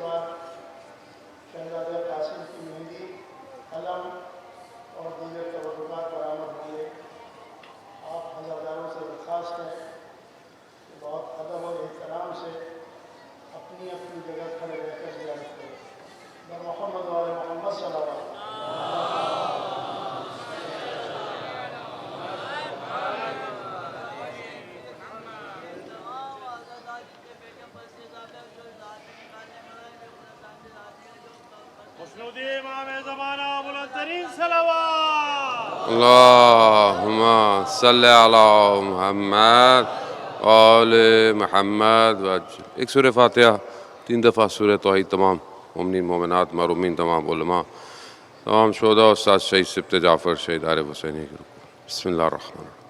بعد شہزادہ قاسم کی مہندی، قلم اور دیگر تبرکات برآمد ہوئے۔ آپ حضرتوں سے درخواست ہے کہ بہت ادب اور احترام سے اپنی اپنی جگہ کھڑے رہ کر زیارت کریں۔ محمد والے محمد صلی اللہ علیہ وسلم۔ امام زمانہ بلندترین صلوات۔ اللہم صلی علی محمد آل محمد وجل۔ ایک سورہ فاتحہ 3 دفعہ، سورہ توحید تمام مومنین مومنات محرومین تمام علماء تمام شہداء استاد شہید سبت جعفر شہید عارف حسینی کے روح۔ بسم اللہ الرحمن الرحیم۔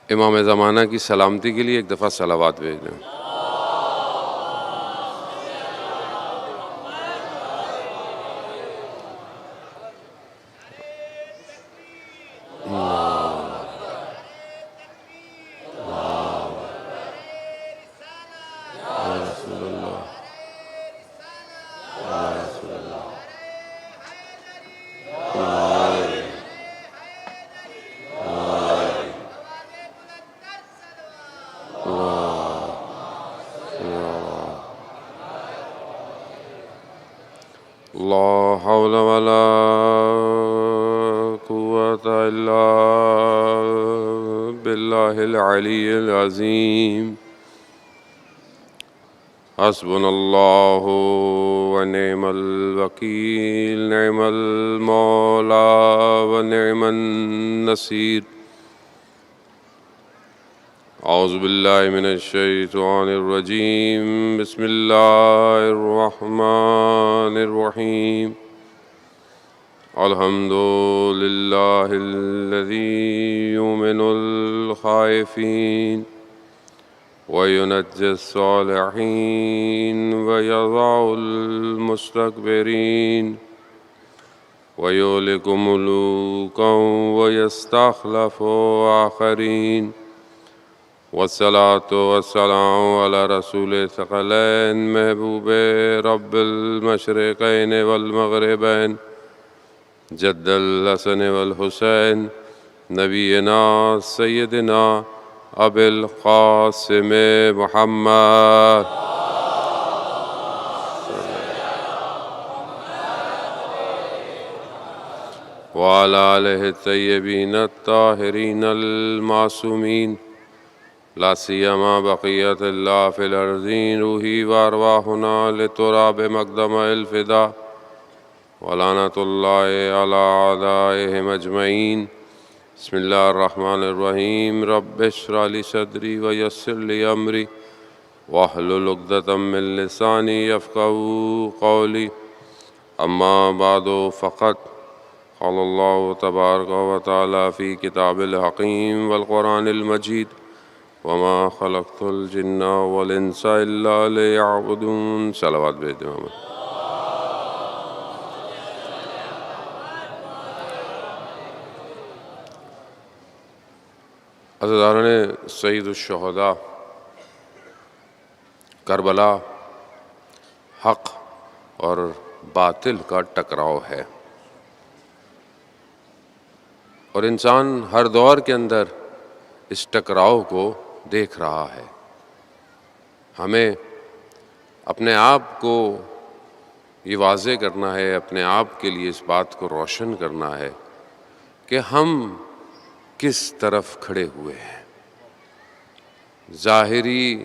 امام زمانہ کی سلامتی کے لیے ایک دفعہ صلوات بھیج دیں۔ لا حول ولا قوة إلا بالله العلي العظيم۔ حسبنا الله ونعم الوكيل، نعم المولى ونعم النصير۔ اعوذ باللہ من الشیطان الرجیم، بسم اللہ الرحمن الرحیم۔ الحمد للہ الذی یؤمن الخائفین وینجی الصالحین ویضع المستکبرین ویہلک ملوکا ویستخلف آخرین۔ والصلاة والسلام على رسول ثقلین محبوب رب المشرقین والمغربین جد الحسن والحسین نبینا سیدنا ابی القاسم محمد وعلى آلہ الطیبین الطاہرین المعصومین، لا سیما بقیت اللہ فی الارضین، روحی وارواحنا لتراب مقدم الفدا، ولعنت اللہ علی اعدائہم اجمعین۔ بسم اللہ الرحمن الرحیم۔ رب اشرح لی صدری ویسر لی امری واحلل عقدۃ من لسانی یفقہوا قولی۔ اما بعد فقد قال اللہ تبارک و تعالی فی کتاب الحکیم والقرآن المجید، وما خلقت الجن والانس الا لیعبدون۔ صلوات بھیج دیں محمد۔ عزیزان سید الشہداء، کربلا حق اور باطل کا ٹکراؤ ہے، اور انسان ہر دور کے اندر اس ٹکراؤ کو دیکھ رہا ہے۔ ہمیں اپنے آپ کو یہ واضح کرنا ہے، اپنے آپ کے لیے اس بات کو روشن کرنا ہے کہ ہم کس طرف کھڑے ہوئے ہیں۔ ظاہری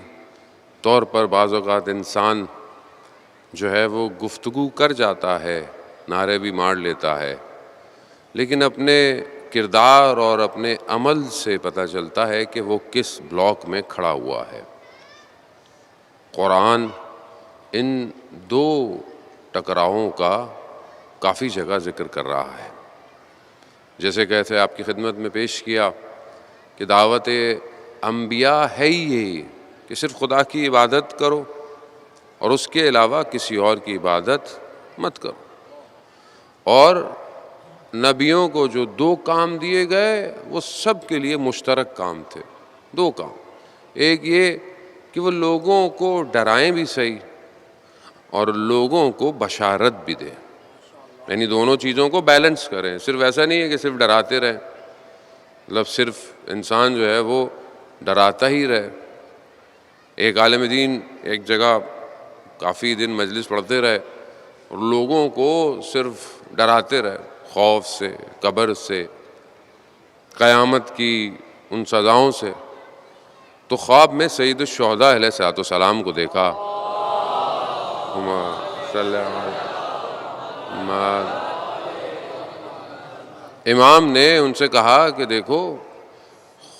طور پر بعض اوقات انسان جو ہے وہ گفتگو کر جاتا ہے، نعرے بھی مار لیتا ہے، لیکن اپنے کردار اور اپنے عمل سے پتہ چلتا ہے کہ وہ کس بلاک میں کھڑا ہوا ہے۔ قرآن ان دو ٹکراؤں کا کافی جگہ ذکر کر رہا ہے۔ جیسے کہتے آپ کی خدمت میں پیش کیا کہ دعوت انبیاء ہے ہی یہ کہ صرف خدا کی عبادت کرو اور اس کے علاوہ کسی اور کی عبادت مت کرو، اور نبیوں کو جو 2 کام دیے گئے وہ سب کے لیے مشترک کام تھے۔ 2 کام، ایک یہ کہ وہ لوگوں کو ڈرائیں بھی صحیح اور لوگوں کو بشارت بھی دیں، یعنی دونوں چیزوں کو بیلنس کریں۔ صرف ایسا نہیں ہے کہ صرف ڈراتے رہیں، مطلب صرف انسان جو ہے وہ ڈراتا ہی رہے۔ ایک عالم دین ایک جگہ کافی دن مجلس پڑھتے رہے اور لوگوں کو صرف ڈراتے رہے، خوف سے، قبر سے، قیامت کی ان سزاؤں سے۔ تو خواب میں سید الشہداء علیہ الصلوۃ والسلام کو دیکھا، امام نے ان سے کہا کہ دیکھو،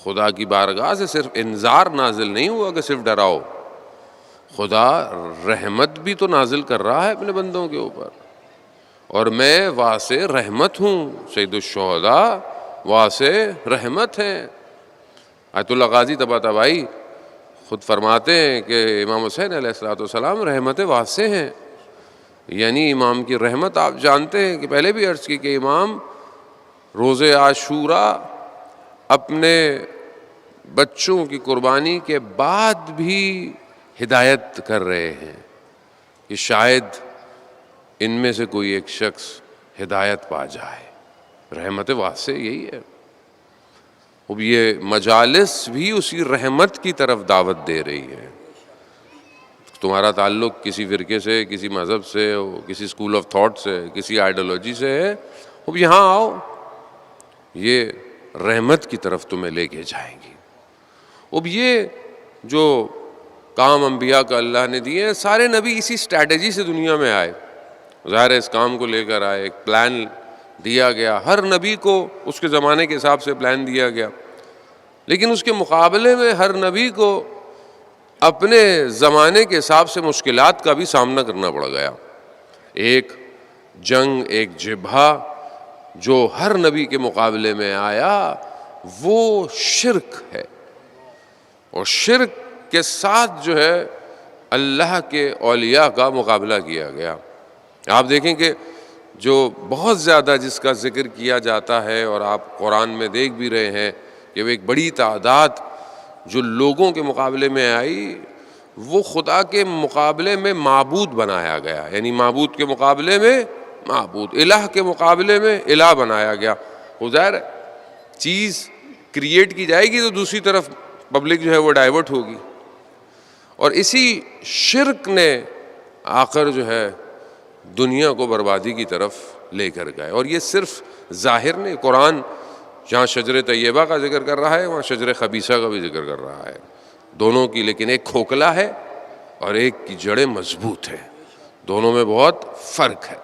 خدا کی بارگاہ سے صرف انذار نازل نہیں ہوا کہ صرف ڈراؤ، خدا رحمت بھی تو نازل کر رہا ہے اپنے بندوں کے اوپر، اور میں واسع رحمت ہوں۔ سید الشہداء واسع رحمت ہیں۔ آیت اللہ غازی طباطبائی خود فرماتے ہیں کہ امام حسین علیہ الصلوۃ والسلام رحمت واسع ہیں، یعنی امام کی رحمت آپ جانتے ہیں کہ پہلے بھی عرض کی کہ امام روز عاشوراء اپنے بچوں کی قربانی کے بعد بھی ہدایت کر رہے ہیں کہ شاید ان میں سے کوئی ایک شخص ہدایت پا جائے۔ رحمت واسع یہی ہے۔ اب یہ مجالس بھی اسی رحمت کی طرف دعوت دے رہی ہے۔ تمہارا تعلق کسی فرقے سے، کسی مذہب سے، کسی اسکول آف تھاٹ سے، کسی آئیڈیالوجی سے ہے، اب یہاں آؤ، یہ رحمت کی طرف تمہیں لے کے جائیں گی۔ اب یہ جو کام انبیاء کا اللہ نے دیے ہیں، سارے نبی اسی اسٹریٹجی سے دنیا میں آئے، ظاہر ہے اس کام کو لے کر آئے، ایک پلان دیا گیا، ہر نبی کو اس کے زمانے کے حساب سے پلان دیا گیا، لیکن اس کے مقابلے میں ہر نبی کو اپنے زمانے کے حساب سے مشکلات کا بھی سامنا کرنا پڑ گیا۔ ایک جنگ، ایک جبہہ جو ہر نبی کے مقابلے میں آیا وہ شرک ہے، اور شرک کے ساتھ جو ہے اللہ کے اولیاء کا مقابلہ کیا گیا۔ آپ دیکھیں کہ جو بہت زیادہ جس کا ذکر کیا جاتا ہے، اور آپ قرآن میں دیکھ بھی رہے ہیں کہ وہ ایک بڑی تعداد جو لوگوں کے مقابلے میں آئی، وہ خدا کے مقابلے میں معبود بنایا گیا، یعنی معبود کے مقابلے میں معبود، الہ کے مقابلے میں الہ بنایا گیا۔ ظاہر چیز کریٹ کی جائے گی تو دوسری طرف پبلک جو ہے وہ ڈائیورٹ ہوگی، اور اسی شرک نے آخر جو ہے دنیا کو بربادی کی طرف لے کر گئے۔ اور یہ صرف ظاہر نہیں، قرآن جہاں شجر طیبہ کا ذکر کر رہا ہے وہاں شجر خبیثہ کا بھی ذکر کر رہا ہے، دونوں کی، لیکن ایک کھوکھلا ہے اور ایک کی جڑیں مضبوط ہیں، دونوں میں بہت فرق ہے۔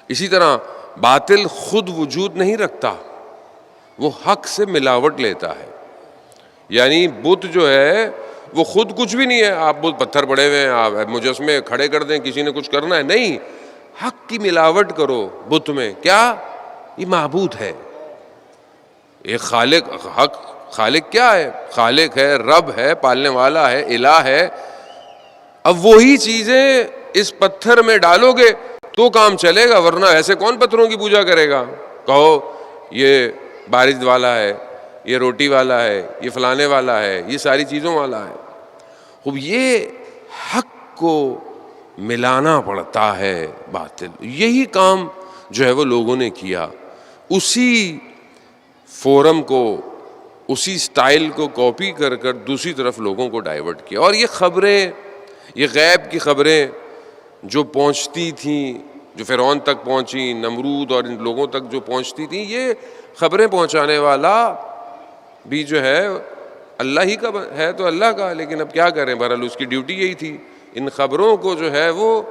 اسی طرح باطل خود وجود نہیں رکھتا، وہ حق سے ملاوٹ لیتا ہے، یعنی بت جو ہے وہ خود کچھ بھی نہیں ہے، آپ بت پتھر پڑے ہوئے ہیں، آپ مجسمے کھڑے کر دیں، کسی نے کچھ کرنا ہے نہیں، حق کی ملاوٹ کرو بت میں، کیا یہ معبود ہے، ایک خالق، حق خالق کیا ہے؟ خالق ہے، رب ہے، پالنے والا ہے، الہ ہے۔ اب وہی چیزیں اس پتھر میں ڈالو گے تو کام چلے گا، ورنہ ایسے کون پتھروں کی پوجا کرے گا؟ کہو یہ بارش والا ہے، یہ روٹی والا ہے، یہ فلانے والا ہے، یہ ساری چیزوں والا ہے۔ اب یہ حق کو ملانا پڑتا ہے باطل، یہی کام جو ہے وہ لوگوں نے کیا، اسی فورم کو، اسی سٹائل کو کاپی کر کر دوسری طرف لوگوں کو ڈائیورٹ کیا۔ اور یہ خبریں، یہ غیب کی خبریں جو پہنچتی تھیں، جو فرعون تک پہنچی، نمرود اور ان لوگوں تک جو پہنچتی تھیں، یہ خبریں پہنچانے والا بھی جو ہے اللہ ہی کا ہے تو اللہ کا، لیکن اب کیا کریں، بہرحال اس کی ڈیوٹی یہی تھی، ان خبروں کو جو ہے وہ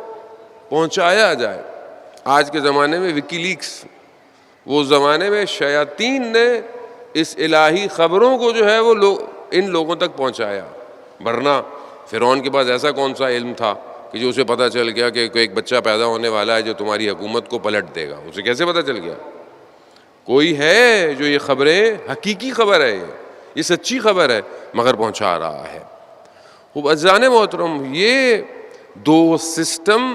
پہنچایا جائے۔ آج کے زمانے میں وکی لیکس، وہ زمانے میں شیاطین نے اس الہی خبروں کو جو ہے وہ ان لوگوں تک پہنچایا، ورنہ فرعون کے پاس ایسا کون سا علم تھا کہ جو اسے پتہ چل گیا کہ ایک بچہ پیدا ہونے والا ہے جو تمہاری حکومت کو پلٹ دے گا؟ اسے کیسے پتہ چل گیا؟ کوئی ہے جو یہ خبریں، حقیقی خبر ہے، یہ سچی خبر ہے، مگر پہنچا رہا ہے۔ خوب عزیزان محترم، یہ دو سسٹم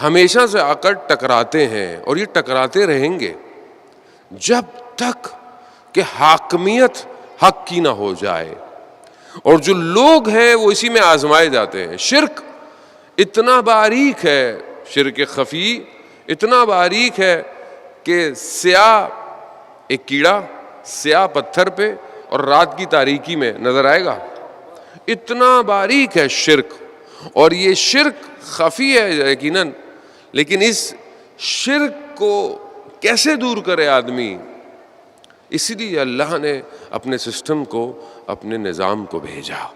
ہمیشہ سے آ کر ٹکراتے ہیں اور یہ ٹکراتے رہیں گے جب تک کہ حاکمیت حق کی نہ ہو جائے، اور جو لوگ ہیں وہ اسی میں آزمائے جاتے ہیں۔ شرک اتنا باریک ہے، شرک خفی اتنا باریک ہے کہ سیاہ ایک کیڑا سیاہ پتھر پہ اور رات کی تاریکی میں نظر آئے گا، اتنا باریک ہے شرک۔ اور یہ شرک خفی ہے یقیناً، لیکن اس شرک کو کیسے دور کرے آدمی؟ اسی لیے اللہ نے اپنے سسٹم کو، اپنے نظام کو بھیجا۔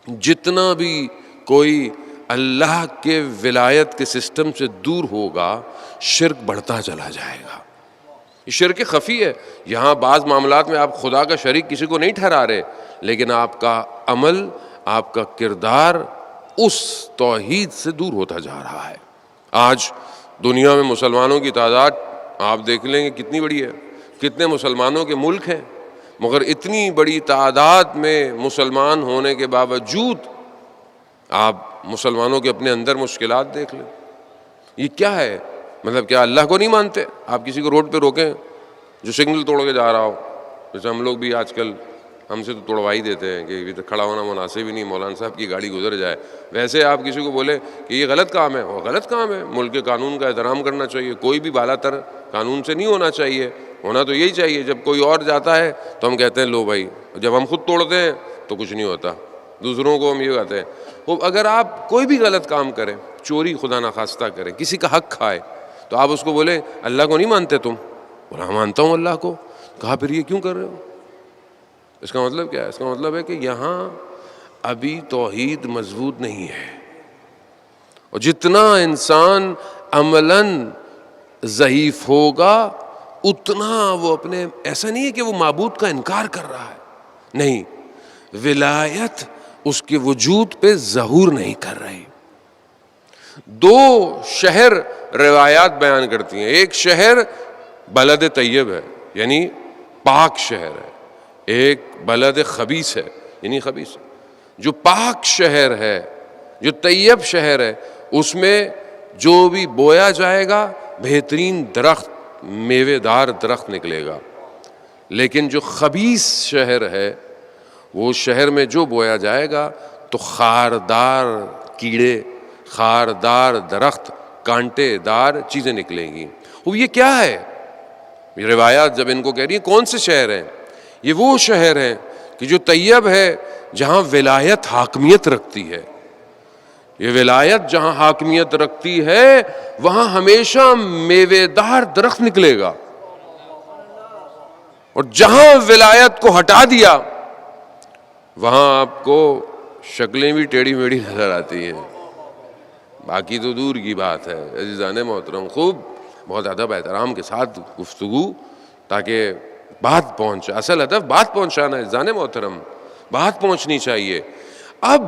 جتنا بھی کوئی اللہ کے ولایت کے سسٹم سے دور ہوگا، شرک بڑھتا چلا جائے گا۔ یہ شرک خفی ہے۔ یہاں بعض معاملات میں آپ خدا کا شریک کسی کو نہیں ٹھہرا رہے، لیکن آپ کا عمل، آپ کا کردار اس توحید سے دور ہوتا جا رہا ہے۔ آج دنیا میں مسلمانوں کی تعداد آپ دیکھ لیں گے کتنی بڑی ہے، کتنے مسلمانوں کے ملک ہیں، مگر اتنی بڑی تعداد میں مسلمان ہونے کے باوجود آپ مسلمانوں کے اپنے اندر مشکلات دیکھ لیں۔ یہ کیا ہے؟ مطلب کیا اللہ کو نہیں مانتے؟ آپ کسی کو روڈ پہ روکیں جو سگنل توڑ کے جا رہا ہو، جیسے ہم لوگ بھی آج کل ہم سے تو توڑوا ہی دیتے ہیں کہ ابھی کھڑا ہونا مناسب ہی نہیں، مولانا صاحب کی گاڑی گزر جائے۔ ویسے آپ کسی کو بولے کہ یہ غلط کام ہے، وہ غلط کام ہے۔ ملک کے قانون کا احترام کرنا چاہیے، کوئی بھی بالا تر قانون سے نہیں ہونا چاہیے، ہونا تو یہی چاہیے۔ جب کوئی اور جاتا ہے تو ہم کہتے ہیں لو بھائی، جب ہم خود توڑتے ہیں تو کچھ نہیں ہوتا، دوسروں کو ہم یہ کہتے ہیں۔ وہ اگر آپ کوئی بھی غلط کام کریں، چوری خدا نخواستہ کریں، کسی کا حق کھائے، تو آپ اس کو بولے اللہ کو نہیں مانتے تم؟ بولا مانتا ہوں اللہ کو۔ کہا پھر یہ کیوں کر رہے ہو؟ اس کا مطلب کیا ہے؟ اس کا مطلب ہے کہ یہاں ابھی توحید مضبوط نہیں ہے، اور جتنا انسان عملاً ضعیف ہوگا اتنا وہ اپنے، ایسا نہیں ہے کہ وہ معبود کا انکار کر رہا ہے، نہیں، ولایت اس کے وجود پہ ظہور نہیں کر رہی۔ دو شہر روایات بیان کرتی ہیں، ایک شہر بلد طیب ہے یعنی پاک شہر ہے، ایک بلد خبیث ہے یعنی خبیث ہے۔ جو پاک شہر ہے، جو طیب شہر ہے، اس میں جو بھی بویا جائے گا بہترین درخت، میوے دار درخت نکلے گا۔ لیکن جو خبیث شہر ہے، وہ شہر میں جو بویا جائے گا تو خاردار کیڑے، خاردار درخت، کانٹے دار چیزیں نکلیں گی۔ وہ یہ کیا ہے؟ یہ روایات جب ان کو کہہ رہی ہیں کون سے شہر ہیں؟ یہ وہ شہر ہیں کہ جو طیب ہے، جہاں ولایت حاکمیت رکھتی ہے۔ یہ ولایت جہاں حاکمیت رکھتی ہے وہاں ہمیشہ میوے دار درخت نکلے گا، اور جہاں ولایت کو ہٹا دیا وہاں آپ کو شکلیں بھی ٹیڑھی میڑھی نظر آتی ہیں، باقی تو دور کی بات ہے۔ عزیزان محترم، خوب بہت ادب احترام کے ساتھ گفتگو، تاکہ بات پہنچے۔ اصل ہدف بات پہنچانا ہے عزیزان محترم، بات پہنچنی چاہیے۔ اب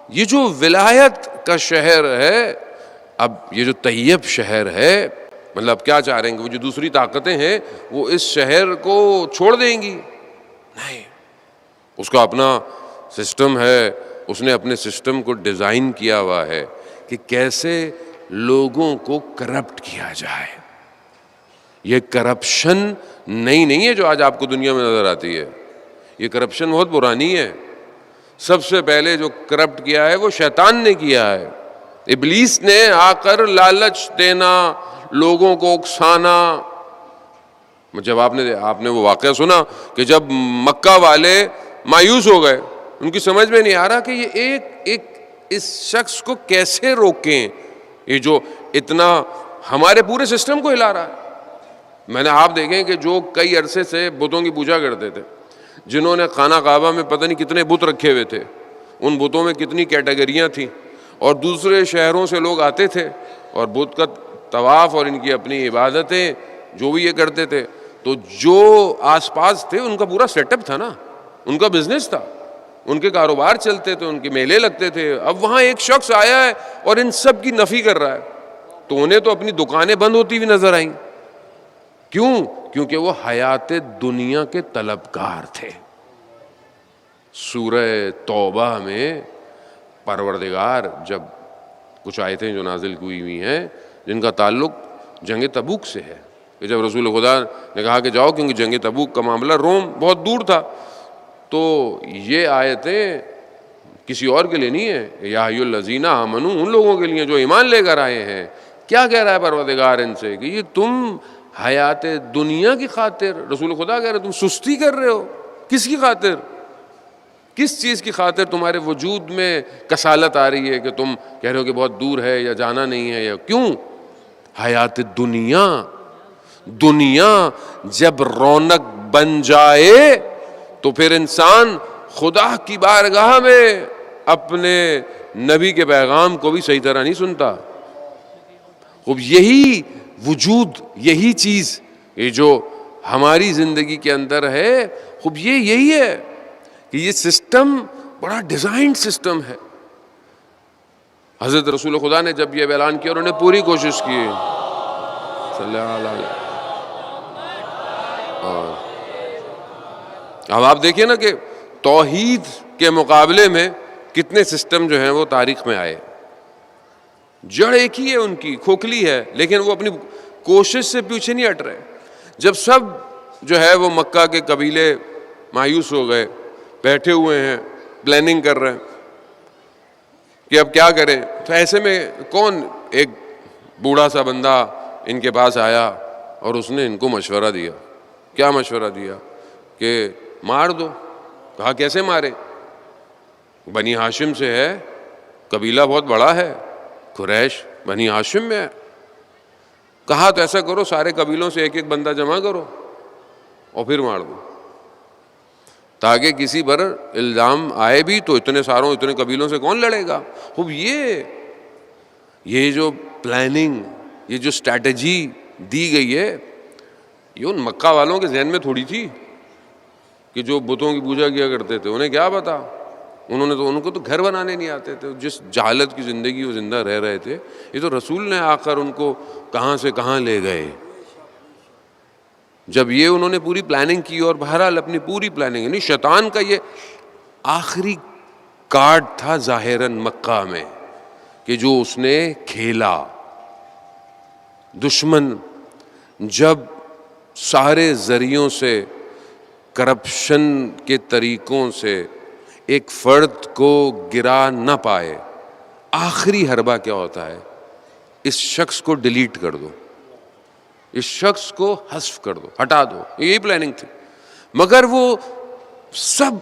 یہ جو ولایت کا شہر ہے، اب یہ جو طیب شہر ہے، مطلب کیا چاہ رہے ہیں کہ وہ جو دوسری طاقتیں ہیں وہ اس شہر کو چھوڑ دیں گی؟ نہیں، اس کا اپنا سسٹم ہے، اس نے اپنے سسٹم کو ڈیزائن کیا ہوا ہے کہ کیسے لوگوں کو کرپٹ کیا جائے۔ یہ کرپشن نئی نہیں ہے جو آج آپ کو دنیا میں نظر آتی ہے، یہ کرپشن بہت پرانی ہے۔ سب سے پہلے جو کرپٹ کیا ہے وہ شیطان نے کیا ہے، ابلیس نے آ کر لالچ دینا، لوگوں کو اکسانا۔ جب آپ نے وہ واقعہ سنا کہ جب مکہ والے مایوس ہو گئے، ان کی سمجھ میں نہیں آ رہا کہ یہ ایک اس شخص کو کیسے روکیں، یہ جو اتنا ہمارے پورے سسٹم کو ہلا رہا ہے۔ میں نے آپ دیکھیں کہ جو کئی عرصے سے بتوں کی پوجا کرتے تھے، جنہوں نے خانہ کعبہ میں پتہ نہیں کتنے بت رکھے ہوئے تھے، ان بتوں میں کتنی کیٹیگریاں تھیں، اور دوسرے شہروں سے لوگ آتے تھے اور بت کا طواف اور ان کی اپنی عبادتیں جو بھی یہ کرتے تھے، تو جو آس پاس تھے ان کا پورا سیٹ اپ تھا نا، ان کا بزنس تھا، ان کے کاروبار چلتے تھے، ان کے میلے لگتے تھے۔ اب وہاں ایک شخص آیا ہے اور ان سب کی نفی کر رہا ہے، تو انہیں تو اپنی دکانیں بند ہوتی ہوئی نظر آئیں۔ کیوں؟ کیونکہ وہ حیات دنیا کے طلبگار تھے۔ سورہ توبہ میں پروردگار جب کچھ آیتیں جو نازل ہوئی ہیں جن کا تعلق جنگ تبوک سے ہے، کہ جب رسول خدا نے کہا کہ جاؤ، کیونکہ جنگ تبوک کا معاملہ روم بہت دور تھا، تو یہ آیتیں کسی اور کے لیے نہیں ہے، یا ایھا الذین آمنوا ان لوگوں کے لیے جو ایمان لے کر آئے ہیں۔ کیا کہہ رہا ہے پروردگار ان سے کہ یہ تم حیات دنیا کی خاطر، رسول خدا کہہ رہے تم سستی کر رہے ہو، کس کی خاطر؟ کس چیز کی خاطر تمہارے وجود میں کسالت آ رہی ہے کہ تم کہہ رہے ہو کہ بہت دور ہے یا جانا نہیں ہے، یا کیوں؟ حیات دنیا، دنیا جب رونق بن جائے تو پھر انسان خدا کی بارگاہ میں اپنے نبی کے پیغام کو بھی صحیح طرح نہیں سنتا۔ اب یہی وجود، یہی چیز یہ جو ہماری زندگی کے اندر ہے، اب یہی ہے کہ یہ سسٹم بڑا ڈیزائنڈ سسٹم ہے۔ حضرت رسول خدا نے جب یہ اعلان کیا، انہوں نے پوری کوشش کی صلی اللہ علیہ وسلم۔ اور اب آپ دیکھیے نا کہ توحید کے مقابلے میں کتنے سسٹم جو ہیں وہ تاریخ میں آئے، جڑ ایک ہی ہے ان کی، کھوکھلی ہے، لیکن وہ اپنی کوشش سے پیچھے نہیں ہٹ رہے۔ جب سب جو ہے وہ مکہ کے قبیلے مایوس ہو گئے، بیٹھے ہوئے ہیں، پلاننگ کر رہے ہیں کہ اب کیا کریں، تو ایسے میں کون ایک بوڑھا سا بندہ ان کے پاس آیا اور اس نے ان کو مشورہ دیا۔ کیا مشورہ دیا؟ کہ مار دو۔ کہا کیسے مارے؟ بنی ہاشم سے ہے، قبیلہ بہت بڑا ہے، قریش بنی ہاشم میں ہے۔ کہا تو ایسا کرو، سارے قبیلوں سے ایک ایک بندہ جمع کرو اور پھر مار دو، تاکہ کسی پر الزام آئے بھی تو اتنے قبیلوں سے کون لڑے گا۔ خوب یہ جو پلاننگ، یہ جو اسٹریٹجی دی گئی ہے، یہ ان مکہ والوں کے ذہن میں تھوڑی تھی کہ جو بتوں کی پوجا کیا کرتے تھے، انہیں کیا پتا، ان کو تو گھر بنانے نہیں آتے تھے، جس جہالت کی زندگی وہ زندہ رہ رہے تھے، یہ تو رسول نے آ کر ان کو کہاں سے کہاں لے گئے۔ جب یہ انہوں نے پوری پلاننگ کی، اور بہرحال اپنی پوری پلاننگ، یعنی شیطان کا یہ آخری کارڈ تھا ظاہراً مکہ میں کہ جو اس نے کھیلا۔ دشمن جب سارے ذریعوں سے، کرپشن کے طریقوں سے ایک فرد کو گرا نہ پائے، آخری حربہ کیا ہوتا ہے؟ اس شخص کو ڈیلیٹ کر دو، اس شخص کو حذف کر دو، ہٹا دو۔ یہی پلاننگ تھی، مگر وہ سب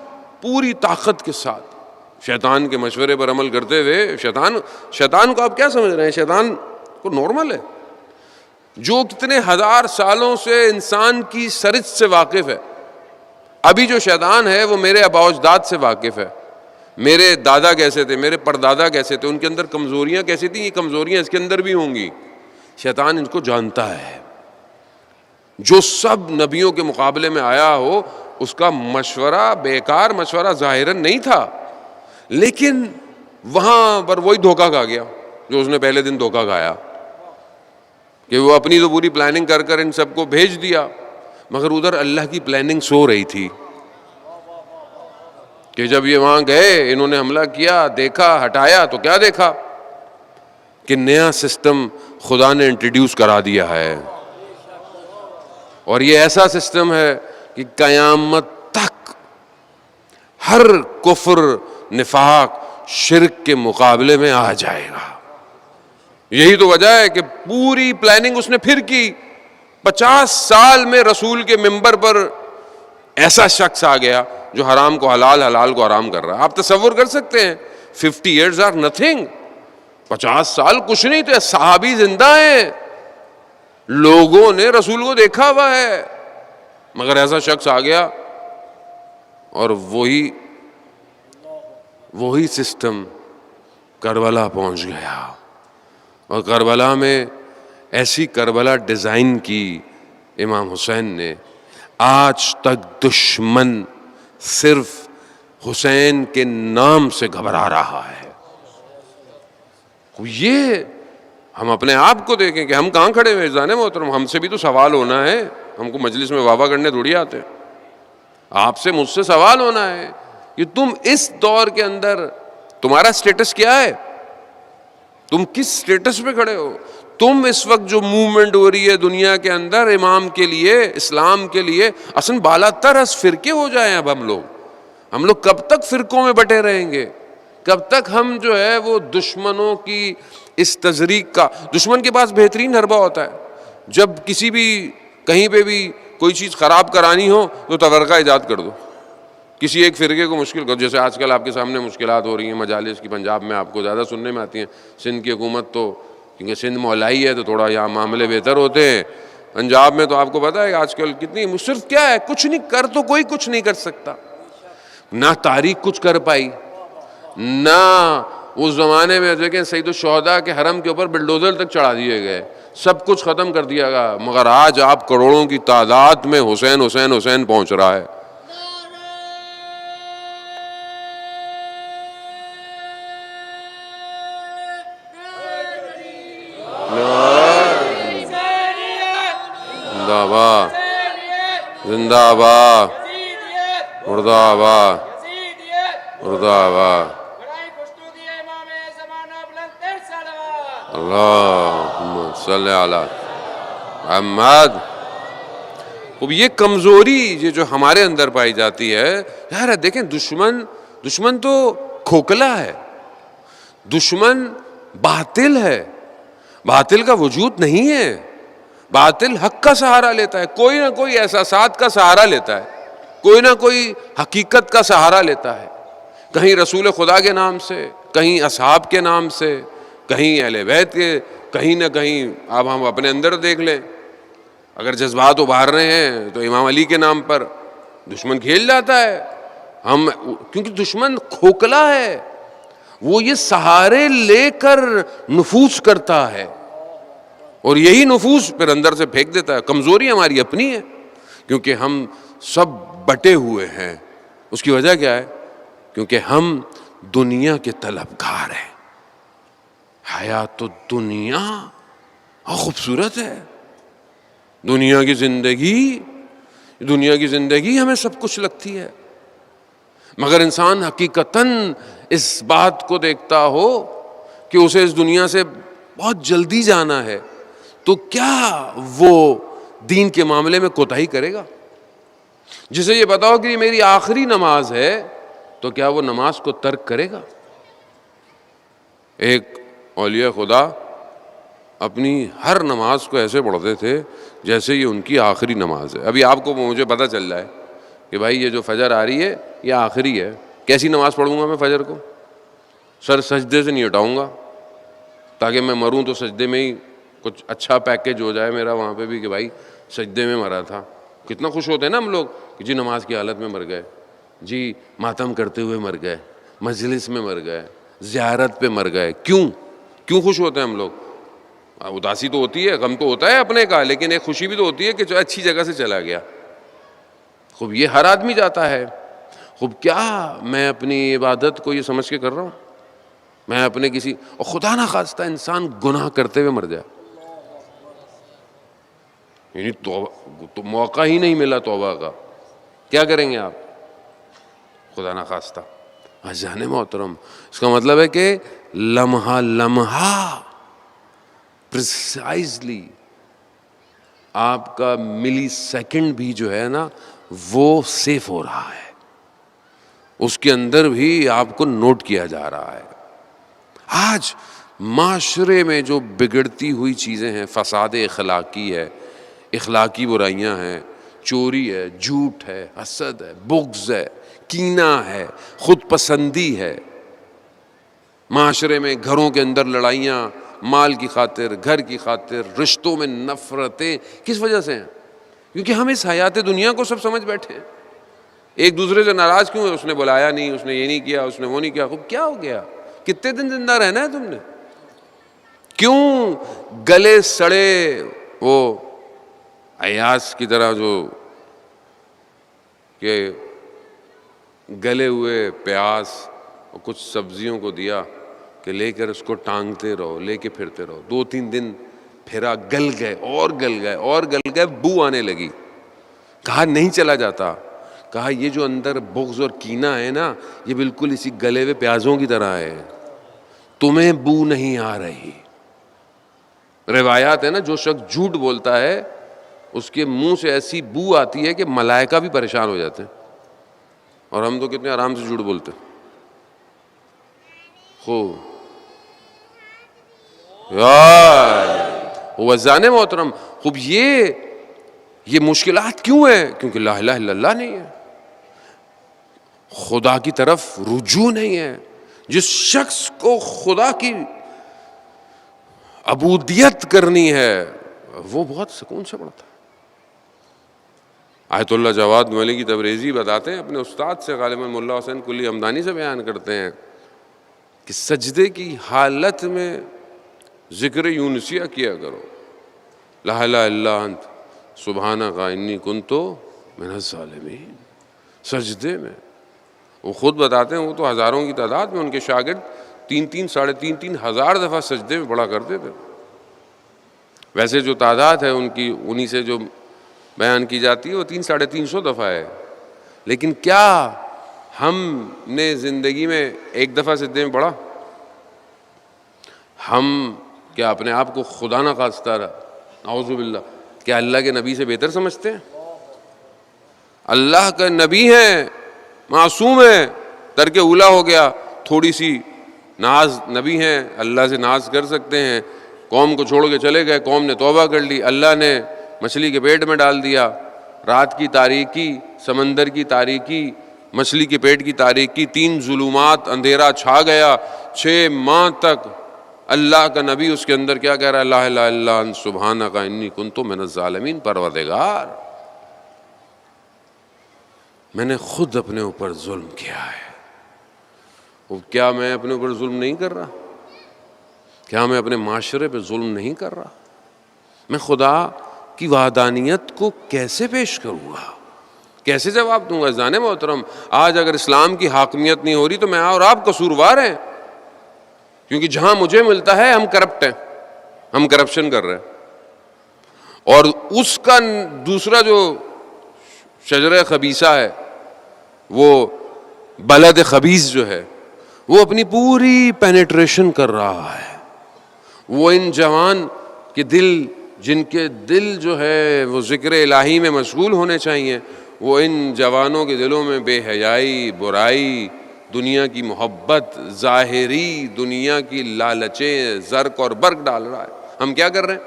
پوری طاقت کے ساتھ شیطان کے مشورے پر عمل کرتے ہوئے، شیطان کو آپ کیا سمجھ رہے ہیں؟ شیطان کو نارمل ہے، جو کتنے ہزار سالوں سے انسان کی سرشت سے واقف ہے۔ ابھی جو شیطان ہے وہ میرے آباء و اجداد سے واقف ہے، میرے دادا کیسے تھے، میرے پردادا کیسے تھے، ان کے اندر کمزوریاں کیسی تھیں، یہ کمزوریاں اس کے اندر بھی ہوں گی۔ شیطان ان کو جانتا ہے۔ جو سب نبیوں کے مقابلے میں آیا ہو، اس کا مشورہ بیکار مشورہ ظاہراً نہیں تھا، لیکن وہاں پر وہی دھوکہ کھا گیا جو اس نے پہلے دن دھوکہ کھایا، کہ وہ اپنی تو پوری پلاننگ کر کر ان سب کو بھیج دیا، مگر ادھر اللہ کی پلاننگ سو رہی تھی کہ جب یہ وہاں گئے، انہوں نے حملہ کیا، دیکھا، ہٹایا، تو کیا دیکھا کہ نیا سسٹم خدا نے انٹروڈیوس کرا دیا ہے، اور یہ ایسا سسٹم ہے کہ قیامت تک ہر کفر، نفاق، شرک کے مقابلے میں آ جائے گا۔ یہی تو وجہ ہے کہ پوری پلاننگ اس نے پھر کی۔ 50 سال میں رسول کے منبر پر ایسا شخص آ گیا جو حرام کو حلال، حلال کو حرام کر رہا ہے۔ آپ تصور کر سکتے ہیں 50 years are nothing، 50 سال کچھ نہیں تھے، صحابی زندہ ہیں، لوگوں نے رسول کو دیکھا ہوا ہے، مگر ایسا شخص آ گیا اور وہی سسٹم کربلا پہنچ گیا، اور کربلا میں ایسی کربلا ڈیزائن کی امام حسین نے، آج تک دشمن صرف حسین کے نام سے گھبرا رہا ہے۔ یہ ہم اپنے آپ کو دیکھیں کہ ہم کہاں کھڑے ہوئے، جانے محترم، ہم سے بھی تو سوال ہونا ہے، ہم کو مجلس میں واہ واہ کرنے تھوڑی آتے ہیں، آپ سے مجھ سے سوال ہونا ہے کہ تم اس دور کے اندر تمہارا سٹیٹس کیا ہے، تم کس سٹیٹس پہ کھڑے ہو. تم اس وقت جو موومنٹ ہو رہی ہے دنیا کے اندر امام کے لیے، اسلام کے لیے، اصلا بالا تر از فرقے ہو جائیں. اب ہم لوگ کب تک فرقوں میں بٹے رہیں گے؟ کب تک ہم جو ہے وہ دشمنوں کی اس تزریق کا، دشمن کے پاس بہترین حربہ ہوتا ہے. جب کسی بھی کہیں پہ بھی کوئی چیز خراب کرانی ہو تو تفرقہ ایجاد کر دو، کسی ایک فرقے کو مشکل کرو. جیسے آج کل آپ کے سامنے مشکلات ہو رہی ہیں مجالس کی، پنجاب میں آپ کو زیادہ سننے میں آتی ہیں. سندھ کی حکومت تو کیونکہ سندھ مولائی ہے تو تھوڑا یہاں معاملے بہتر ہوتے ہیں. پنجاب میں تو آپ کو پتہ ہے کہ آج کل کتنی صرف کیا ہے، کچھ نہیں کر تو کوئی کچھ نہیں کر سکتا. نہ تاریخ کچھ کر پائی، نہ اس زمانے میں دیکھیں سید الشہداء کے حرم کے اوپر بلڈوزر تک چڑھا دیے گئے، سب کچھ ختم کر دیا گیا. مگر آج آپ کروڑوں کی تعداد میں حسین حسین حسین پہنچ رہا ہے. زندہ باد، زندہ باد، مردہ آباد، مردہ آباد. اللہم صلی علی محمد. اب یہ کمزوری یہ جو ہمارے اندر پائی جاتی ہے یار، دیکھیں دشمن تو کھوکھلا ہے، دشمن باطل ہے، باطل کا وجود نہیں ہے. باطل حق کا سہارا لیتا ہے، کوئی نہ کوئی احساسات کا سہارا لیتا ہے، کوئی نہ کوئی حقیقت کا سہارا لیتا ہے. کہیں رسول خدا کے نام سے، کہیں اصحاب کے نام سے، کہیں اہل بیت کے، کہیں نہ کہیں. اب ہم اپنے اندر دیکھ لیں، اگر جذبات ابھار رہے ہیں تو امام علی کے نام پر دشمن کھیل جاتا ہے. کیونکہ دشمن کھوکھلا ہے، وہ یہ سہارے لے کر نفوذ کرتا ہے اور یہی نفوذ پھر اندر سے پھینک دیتا ہے. کمزوری ہماری اپنی ہے کیونکہ ہم سب بٹے ہوئے ہیں. اس کی وجہ کیا ہے؟ کیونکہ ہم دنیا کے طلبگار ہیں. حیات الدنیا خوبصورت ہے، دنیا کی زندگی ہمیں سب کچھ لگتی ہے. مگر انسان حقیقتاً اس بات کو دیکھتا ہو کہ اسے اس دنیا سے بہت جلدی جانا ہے تو کیا وہ دین کے معاملے میں کوتاہی کرے گا؟ جسے یہ پتا ہو کہ یہ میری آخری نماز ہے تو کیا وہ نماز کو ترک کرے گا؟ ایک اولیاء خدا اپنی ہر نماز کو ایسے پڑھتے تھے جیسے یہ ان کی آخری نماز ہے. ابھی آپ کو مجھے پتہ چل رہا ہے کہ بھائی یہ جو فجر آ رہی ہے یہ آخری ہے. کیسی نماز پڑھوں گا میں فجر کو؟ سر سجدے سے نہیں ہٹاؤں گا تاکہ میں مروں تو سجدے میں ہی کچھ اچھا پیکیج ہو جائے میرا وہاں پہ بھی کہ بھائی سجدے میں مرا تھا. کتنا خوش ہوتے ہیں نا ہم لوگ کہ جی نماز کی حالت میں مر گئے، جی ماتم کرتے ہوئے مر گئے، مجلس میں مر گئے، زیارت پہ مر گئے. کیوں خوش ہوتے ہیں ہم لوگ؟ اداسی تو ہوتی ہے، غم تو ہوتا ہے اپنے کا، لیکن ایک خوشی بھی تو ہوتی ہے کہ جو اچھی جگہ سے چلا گیا. خوب یہ ہر آدمی جاتا ہے. خوب کیا میں اپنی عبادت کو یہ سمجھ کے کر رہا ہوں؟ میں اپنے کسی اور خدا نہ خواستہ انسان گناہ کرتے ہوئے مر جائے، یعنی تو موقع ہی نہیں ملا توبہ کا، کیا کریں گے آپ؟ خدا نہ خواستہ جانے محترم، اس کا مطلب ہے کہ لمحہ لمحہ پریسائزلی آپ کا ملی سیکنڈ بھی جو ہے نا وہ سیف ہو رہا ہے، اس کے اندر بھی آپ کو نوٹ کیا جا رہا ہے. آج معاشرے میں جو بگڑتی ہوئی چیزیں ہیں، فساد اخلاقی ہے، اخلاقی برائیاں ہیں، چوری ہے، جھوٹ ہے، حسد ہے، بغض ہے، کینہ ہے، خود پسندی ہے. معاشرے میں گھروں کے اندر لڑائیاں مال کی خاطر، گھر کی خاطر، رشتوں میں نفرتیں کس وجہ سے ہیں؟ کیونکہ ہم اس حیات دنیا کو سب سمجھ بیٹھے ہیں. ایک دوسرے سے ناراض کیوں ہے؟ اس نے بلایا نہیں، اس نے یہ نہیں کیا، اس نے وہ نہیں کیا. خوب کیا ہو گیا؟ کتنے دن زندہ رہنا ہے تم نے؟ کیوں گلے سڑے وہ ایاس کی طرح جو کہ گلے ہوئے پیاز اور کچھ سبزیوں کو دیا کہ لے کر اس کو ٹانگتے رہو، لے کے پھرتے رہو. 2-3 دن پھرا، گل گئے اور گل گئے اور گل گئے، بو آنے لگی. کہا نہیں چلا جاتا. کہا یہ جو اندر بغض اور کینہ ہے نا، یہ بالکل اسی گلے ہوئے پیازوں کی طرح ہے، تمہیں بو نہیں آ رہی۔ روایات ہے نا، جو شخص جھوٹ بولتا ہے اس کے منہ سے ایسی بو آتی ہے کہ ملائکہ بھی پریشان ہو جاتے ہیں، اور ہم تو کتنے آرام سے جھوٹ بولتے ہیں۔ وزان محترم، خوب یہ مشکلات کیوں ہیں؟ کیونکہ لا الہ الا اللہ نہیں ہے، خدا کی طرف رجوع نہیں ہے۔ جس شخص کو خدا کی عبودیت کرنی ہے وہ بہت سکون سے پڑتا ہے۔ آیت اللہ جواد ملکی تبریزی بتاتے ہیں، اپنے استاد سے غالباً ملا حسین کلی ہمدانی سے بیان کرتے ہیں کہ سجدے کی حالت میں ذکر یونسیہ کیا کرو، لا الہ الا انت سبحانک انی کنت من الظالمین۔ سجدے میں وہ خود بتاتے ہیں، وہ تو ہزاروں کی تعداد میں، ان کے شاگرد 3,000 ساڑھے 3,000 ہزار دفعہ سجدے میں پڑھا کرتے تھے۔ ویسے جو تعداد ہے ان کی، انہی سے جو بیان کی جاتی ہے، وہ 300 ساڑھے 300 دفعہ ہے۔ لیکن کیا ہم نے زندگی میں ایک دفعہ سجدے میں پڑھا؟ ہم کیا اپنے آپ کو خدا نہ خواستہ اعوذ باللہ کیا اللہ کے نبی سے بہتر سمجھتے ہیں؟ اللہ کا نبی ہے، معصوم ہے، ترک اولا ہو گیا، تھوڑی سی ناز، نبی ہیں، اللہ سے ناز کر سکتے ہیں، قوم کو چھوڑ کے چلے گئے، قوم نے توبہ کر لی، اللہ نے مچھلی کے پیٹ میں ڈال دیا، رات کی تاریکی، سمندر کی تاریکی، مچھلی کے پیٹ کی تاریکی، 3 ظلمات، اندھیرا چھا گیا، 6 ماہ تک اللہ کا نبی اس کے اندر کیا کہہ رہا ہے؟ لا الہ الا انت سبحانک انی کنت من الظالمین۔ پروردگار میں نے خود اپنے اوپر ظلم کیا ہے۔ وہ کیا میں اپنے اوپر ظلم نہیں کر رہا؟ کیا میں اپنے معاشرے پہ ظلم نہیں کر رہا؟ میں خدا کی وحدانیت کو کیسے پیش کروں گا؟ کیسے جواب دوں گا؟ عزیزان محترم، آج اگر اسلام کی حاکمیت نہیں ہو رہی تو میں اور آپ قصوروار ہیں، کیونکہ جہاں مجھے ملتا ہے ہم کرپٹ ہیں، ہم کرپشن کر رہے ہیں، اور اس کا دوسرا جو شجرہ خبیثہ ہے، وہ بلد خبیث جو ہے، وہ اپنی پوری پینیٹریشن کر رہا ہے۔ وہ ان جوان کے دل، جن کے دل جو ہے وہ ذکر الہی میں مشغول ہونے چاہیے، وہ ان جوانوں کے دلوں میں بے حیائی، برائی، دنیا کی محبت، ظاہری دنیا کی لالچیں، زرق اور برق ڈال رہا ہے۔ ہم کیا کر رہے ہیں؟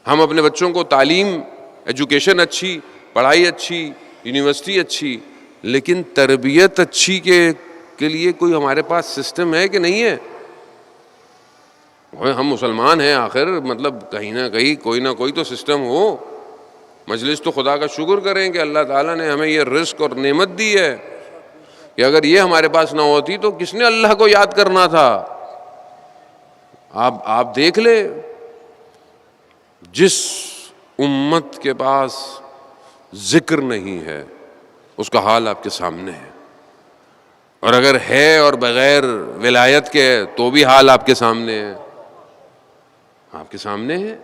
ہم اپنے بچوں کو تعلیم، ایجوکیشن اچھی، پڑھائی اچھی، یونیورسٹی اچھی، لیکن تربیت اچھی کے لیے کوئی ہمارے پاس سسٹم ہے کہ نہیں ہے؟ ہم مسلمان ہیں، آخر مطلب کہیں نہ کہیں کوئی نہ کوئی تو سسٹم ہو۔ مجلس تو خدا کا شکر کریں کہ اللہ تعالیٰ نے ہمیں یہ رزق اور نعمت دی ہے، کہ اگر یہ ہمارے پاس نہ ہوتی تو کس نے اللہ کو یاد کرنا تھا؟ آپ دیکھ لیں، جس امت کے پاس ذکر نہیں ہے اس کا حال آپ کے سامنے ہے، اور اگر ہے اور بغیر ولایت کے تو بھی حال آپ کے سامنے ہے، آپ کے سامنے ہے۔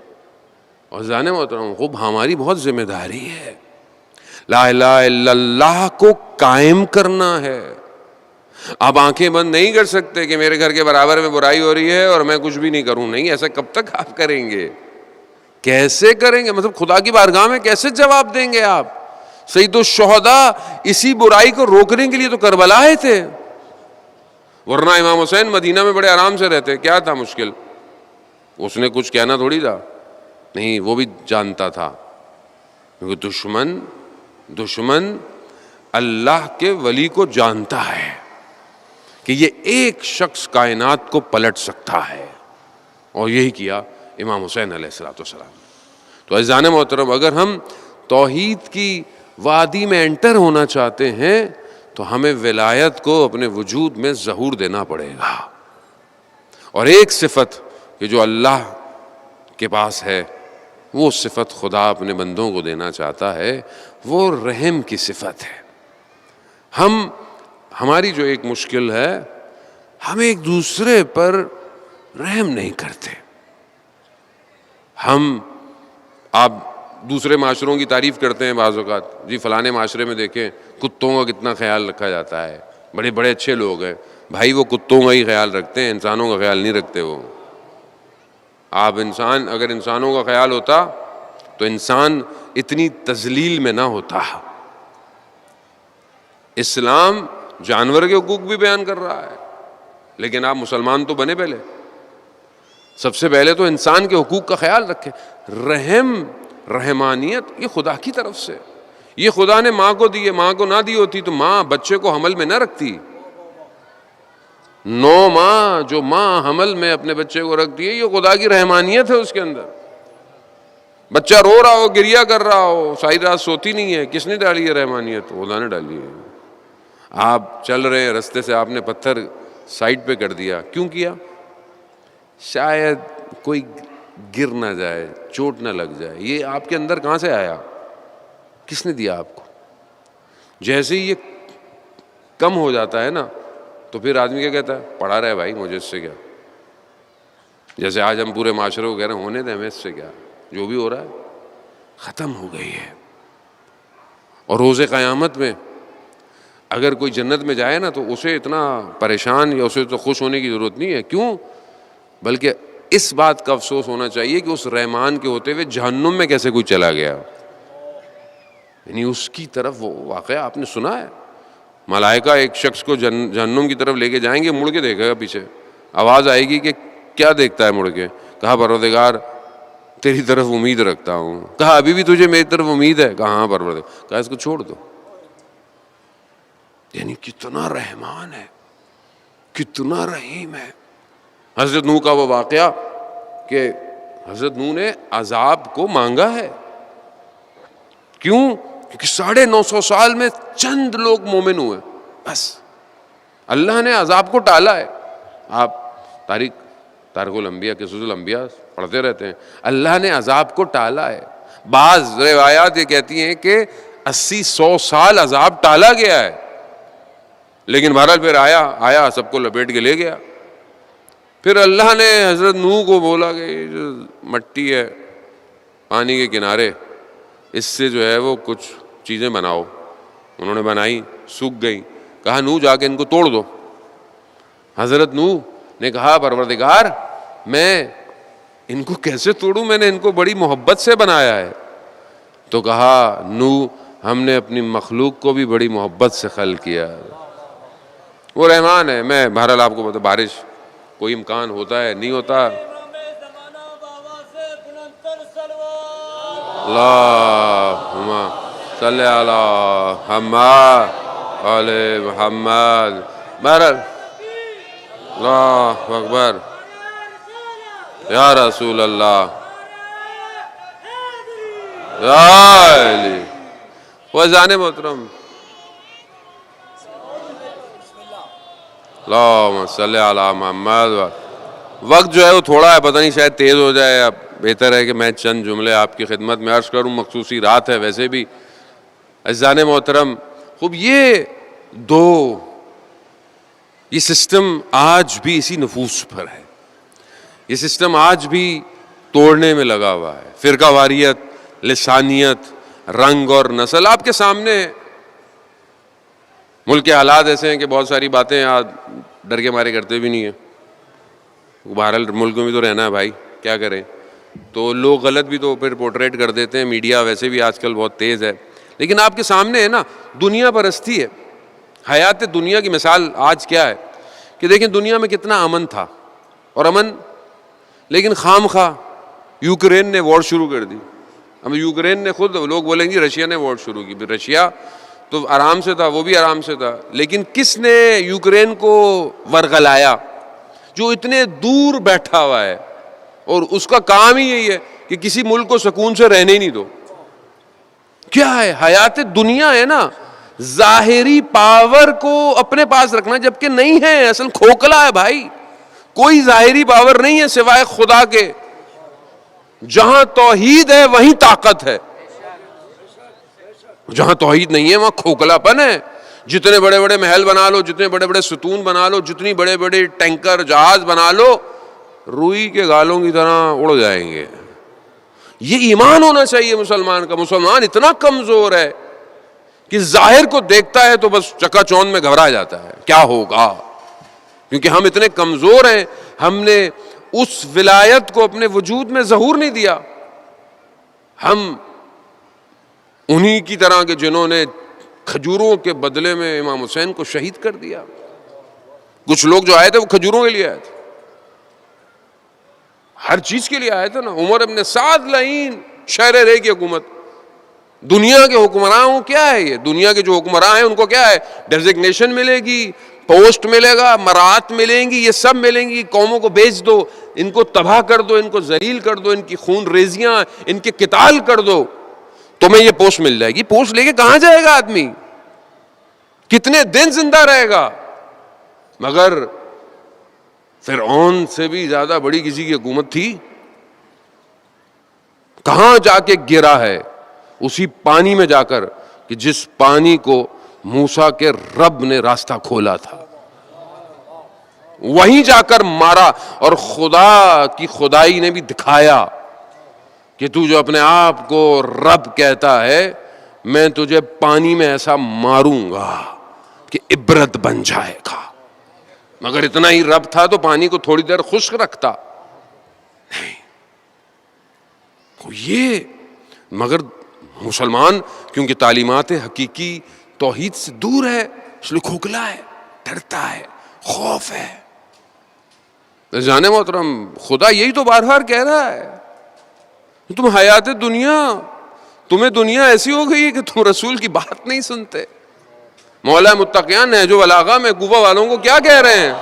اور عزیزان محترم، خوب ہماری بہت ذمہ داری ہے، لا الہ الا اللہ کو قائم کرنا ہے۔ آپ آنکھیں بند نہیں کر سکتے کہ میرے گھر کے برابر میں برائی ہو رہی ہے اور میں کچھ بھی نہیں کروں۔ نہیں، ایسا کب تک آپ کریں گے؟ کیسے کریں گے؟ مطلب خدا کی بارگاہ میں کیسے جواب دیں گے آپ؟ سید الشہداء اسی برائی کو روکنے کے لیے تو کربلا آئے تھے، ورنہ امام حسین مدینہ میں بڑے آرام سے رہتے۔ کیا تھا مشکل؟ اس نے کچھ کہنا تھوڑی تھا، نہیں، وہ بھی جانتا تھا، کیونکہ دشمن اللہ کے ولی کو جانتا ہے کہ یہ ایک شخص کائنات کو پلٹ سکتا ہے، اور یہی کیا امام حسین علیہ السلام۔ تو عزیزان محترم، اگر ہم توحید کی وادی میں انٹر ہونا چاہتے ہیں تو ہمیں ولایت کو اپنے وجود میں ظہور دینا پڑے گا، اور ایک صفت کہ جو اللہ کے پاس ہے، وہ صفت خدا اپنے بندوں کو دینا چاہتا ہے، وہ رحم کی صفت ہے۔ ہماری جو ایک مشکل ہے، ہم ایک دوسرے پر رحم نہیں کرتے۔ آپ دوسرے معاشروں کی تعریف کرتے ہیں بعض اوقات، جی فلانے معاشرے میں دیکھیں کتوں کا کتنا خیال رکھا جاتا ہے، بڑے بڑے اچھے لوگ ہیں. بھائی وہ کتوں کا ہی خیال رکھتے ہیں، انسانوں کا خیال نہیں رکھتے. وہ آپ انسان، اگر انسانوں کا خیال ہوتا تو انسان اتنی تذلیل میں نہ ہوتا. اسلام جانور کے حقوق بھی بیان کر رہا ہے، لیکن آپ مسلمان تو بنے پہلے. سب سے پہلے تو انسان کے حقوق کا خیال رکھیں. رحم، رحمانیت یہ خدا کی طرف سے، یہ خدا نے ماں کو دی ہے. ماں کو نہ دی ہوتی تو ماں بچے کو حمل میں نہ رکھتی. 9 ماہ جو ماں حمل میں اپنے بچے کو رکھتی ہے، یہ خدا کی رحمانیت ہے. اس کے اندر بچہ رو رہا ہو، گریا کر رہا ہو، ساری رات سوتی نہیں ہے، کس نے ڈالی ہے رحمانیت؟ خدا نے ڈالی ہے. آپ چل رہے ہیں رستے سے، آپ نے پتھر سائڈ پہ کر دیا. کیوں کیا؟ شاید کوئی گر نہ جائے، چوٹ نہ لگ جائے. یہ آپ کے اندر کہاں سے آیا؟ کس نے دیا آپ کو؟ جیسے ہی یہ کم ہو جاتا ہے نا تو پھر آدمی کیا کہتا ہے؟ پڑھا رہے بھائی، مجھے اس سے کیا. جیسے آج ہم پورے معاشرے کو کہہ رہے ہیں ہونے دیں، ہمیں اس سے کیا، جو بھی ہو رہا ہے ختم ہو گئی ہے. اور روز قیامت میں اگر کوئی جنت میں جائے نا تو اسے اتنا پریشان یا اسے تو خوش ہونے کی ضرورت نہیں ہے. کیوں؟ بلکہ اس بات کا افسوس ہونا چاہیے کہ اس رحمان کے ہوتے ہوئے جہنم میں کیسے کوئی چلا گیا. یعنی اس کی طرف وہ واقعہ آپ نے سنا ہے، ملائکہ ایک شخص کو جہنم کی طرف لے کے جائیں گے، مڑ کے دیکھے گا پیچھے، آواز آئے گی کہ کیا دیکھتا ہے مڑ کے؟ کہا پروردگار تیری طرف امید رکھتا ہوں. کہا ابھی بھی تجھے میری طرف امید ہے؟ کہا ہاں پروردگار. کہا اس کو چھوڑ دو. یعنی کتنا رحمان ہے، کتنا رحیم ہے. حضرت نوح کا وہ واقعہ کہ حضرت نوح نے عذاب کو مانگا ہے. کیوں؟ کیونکہ 950 سال میں چند لوگ مومن ہوئے، بس اللہ نے عذاب کو ٹالا ہے. آپ تاریخ الانبیاء قصص الانبیاء پڑھتے رہتے ہیں. اللہ نے عذاب کو ٹالا ہے. بعض روایات یہ کہتی ہیں کہ 80-100 سال عذاب ٹالا گیا ہے، لیکن بہرحال پھر آیا سب کو لپیٹ کے لے گیا. پھر اللہ نے حضرت نوح کو بولا کہ یہ جو مٹی ہے پانی کے کنارے، اس سے جو ہے وہ کچھ چیزیں بناؤ. انہوں نے بنائی، سوکھ گئی. کہا نوح جا کے ان کو توڑ دو. حضرت نوح نے کہا پروردگار میں ان کو کیسے توڑوں، میں نے ان کو بڑی محبت سے بنایا ہے. تو کہا نوح ہم نے اپنی مخلوق کو بھی بڑی محبت سے خلق کیا. وہ رحمان ہے. میں بہرحال آپ کو بتا، بارش کوئی امکان ہوتا ہے نہیں ہوتا. اللہم صلی علی محمد علی محمد. بہرحال اللہ اکبر یا رسول اللہ یا علی. وزان محترم اللہم صلی علی محمد. وقت جو ہے وہ تھوڑا ہے، پتہ نہیں شاید تیز ہو جائے. اب بہتر ہے کہ میں چند جملے آپ کی خدمت میں عرض کروں. مخصوصی رات ہے ویسے بھی. عزیزان محترم، خوب یہ سسٹم آج بھی اسی نفوس پر ہے. یہ سسٹم آج بھی توڑنے میں لگا ہوا ہے. فرقہ واریت، لسانیت، رنگ اور نسل آپ کے سامنے ہے. ملک کے حالات ایسے ہیں کہ بہت ساری باتیں آج ڈر کے مارے کرتے بھی نہیں ہیں. بہرحال ملک میں بھی تو رہنا ہے بھائی، کیا کریں. تو لوگ غلط بھی تو پھر پورٹریٹ کر دیتے ہیں. میڈیا ویسے بھی آج کل بہت تیز ہے. لیکن آپ کے سامنے ہے نا دنیا پرستی ہے. حیات دنیا کی مثال آج کیا ہے کہ دیکھیں دنیا میں کتنا امن تھا، اور امن لیکن خام خواہ یوکرین نے وار شروع کر دی. اب یوکرین نے خود، لوگ بولیں گے رشیا نے وار شروع کی. رشیا تو آرام سے تھا، وہ بھی آرام سے تھا، لیکن کس نے یوکرین کو ورغلایا؟ جو اتنے دور بیٹھا ہوا ہے اور اس کا کام ہی یہی ہے کہ کسی ملک کو سکون سے رہنے ہی نہیں دو. کیا ہے؟ حیات دنیا ہے نا، ظاہری پاور کو اپنے پاس رکھنا، جبکہ نہیں ہے، اصل کھوکھلا ہے بھائی. کوئی ظاہری پاور نہیں ہے سوائے خدا کے. جہاں توحید ہے وہیں طاقت ہے، جہاں توحید نہیں ہے وہاں کھوکھلا پن ہے. جتنے بڑے بڑے محل بنا لو، جتنے بڑے بڑے ستون بنا لو، جتنی بڑے بڑے ٹینکر جہاز بنا لو، روئی کے گالوں کی طرح اڑ جائیں گے. یہ ایمان ہونا چاہیے مسلمان کا. مسلمان اتنا کمزور ہے کہ ظاہر کو دیکھتا ہے تو بس چکا چوند میں گھبرا جاتا ہے کیا ہوگا, کیونکہ ہم اتنے کمزور ہیں. ہم نے اس ولایت کو اپنے وجود میں ظہور نہیں دیا. ہم انہی کی طرح کے جنہوں نے کھجوروں کے بدلے میں امام حسین کو شہید کر دیا. کچھ لوگ جو آئے تھے وہ کھجوروں کے لیے آئے تھے, ہر چیز کے لیے آئے تھے نا. عمر ابن سعد لعین شہر رے کی حکومت, دنیا کے حکمرانوں کیا ہے یہ, دنیا کے جو حکمراں ہیں ان کو کیا ہے, ڈیزگنیشن ملے گی, پوسٹ ملے گا, مرات ملیں گی, یہ سب ملیں گی. قوموں کو بیچ دو, ان کو تباہ کر دو, ان کو ذلیل کر دو, ان کی خون ریزیاں, ان کے قتال کر دو, تمہیں یہ پوسٹ مل جائے گی. پوسٹ لے کے کہاں جائے گا آدمی, کتنے دن زندہ رہے گا؟ مگر فرعون سے بھی زیادہ بڑی کسی کی حکومت تھی, کہاں جا کے گرا ہے؟ اسی پانی میں جا کر کہ جس پانی کو موسیٰ کے رب نے راستہ کھولا تھا, وہیں جا کر مارا. اور خدا کی خدائی نے بھی دکھایا کہ تو جو اپنے آپ کو رب کہتا ہے, میں تجھے پانی میں ایسا ماروں گا کہ عبرت بن جائے گا. مگر اتنا ہی رب تھا تو پانی کو تھوڑی دیر خشک رکھتا نہیں. یہ مگر مسلمان کیونکہ تعلیمات حقیقی توحید سے دور ہے, اس لیے کھوکھلا ہے, ڈرتا ہے, خوف ہے. جانے محترم, خدا یہی تو بار بار کہہ رہا ہے, تم حیات دنیا, تمہیں دنیا ایسی ہو گئی ہے کہ تم رسول کی بات نہیں سنتے. مولا متقیان ہے جو بلاغہ میں کوفہ والوں کو کیا کہہ رہے ہیں,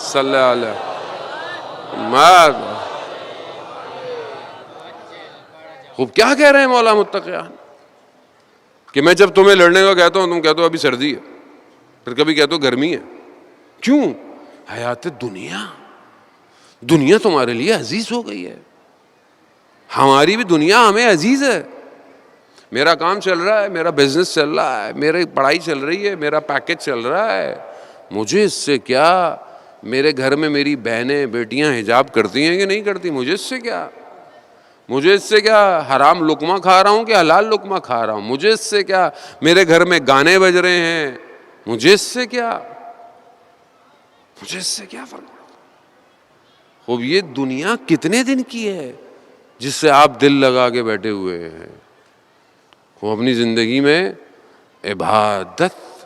صلی اللہ علیہ وسلم, خوب کیا کہہ رہے ہیں مولا متقیان, کہ میں جب تمہیں لڑنے کا کہتا ہوں تم کہتے ہو ابھی سردی ہے, پھر کبھی کہتے ہو گرمی ہے. کیوں؟ حیات دنیا, دنیا تمہارے لیے عزیز ہو گئی ہے. ہماری بھی دنیا ہمیں عزیز ہے. میرا کام چل رہا ہے, میرا بزنس چل رہا ہے, میری پڑھائی چل رہی ہے, میرا پیکج چل رہا ہے, مجھے اس سے کیا؟ میرے گھر میں میری بہنیں بیٹیاں حجاب کرتی ہیں کہ نہیں کرتی, مجھے اس سے کیا؟ مجھے اس سے کیا حرام لقمہ کھا رہا ہوں کہ حلال لقمہ کھا رہا ہوں, مجھے اس سے کیا میرے گھر میں گانے بج رہے ہیں, مجھے اس سے کیا, مجھے اس سے کیا فرق پڑتا. خوب یہ دنیا کتنے دن کی ہے جس سے آپ دل لگا کے بیٹھے ہوئے ہیں. وہ اپنی زندگی میں عبادت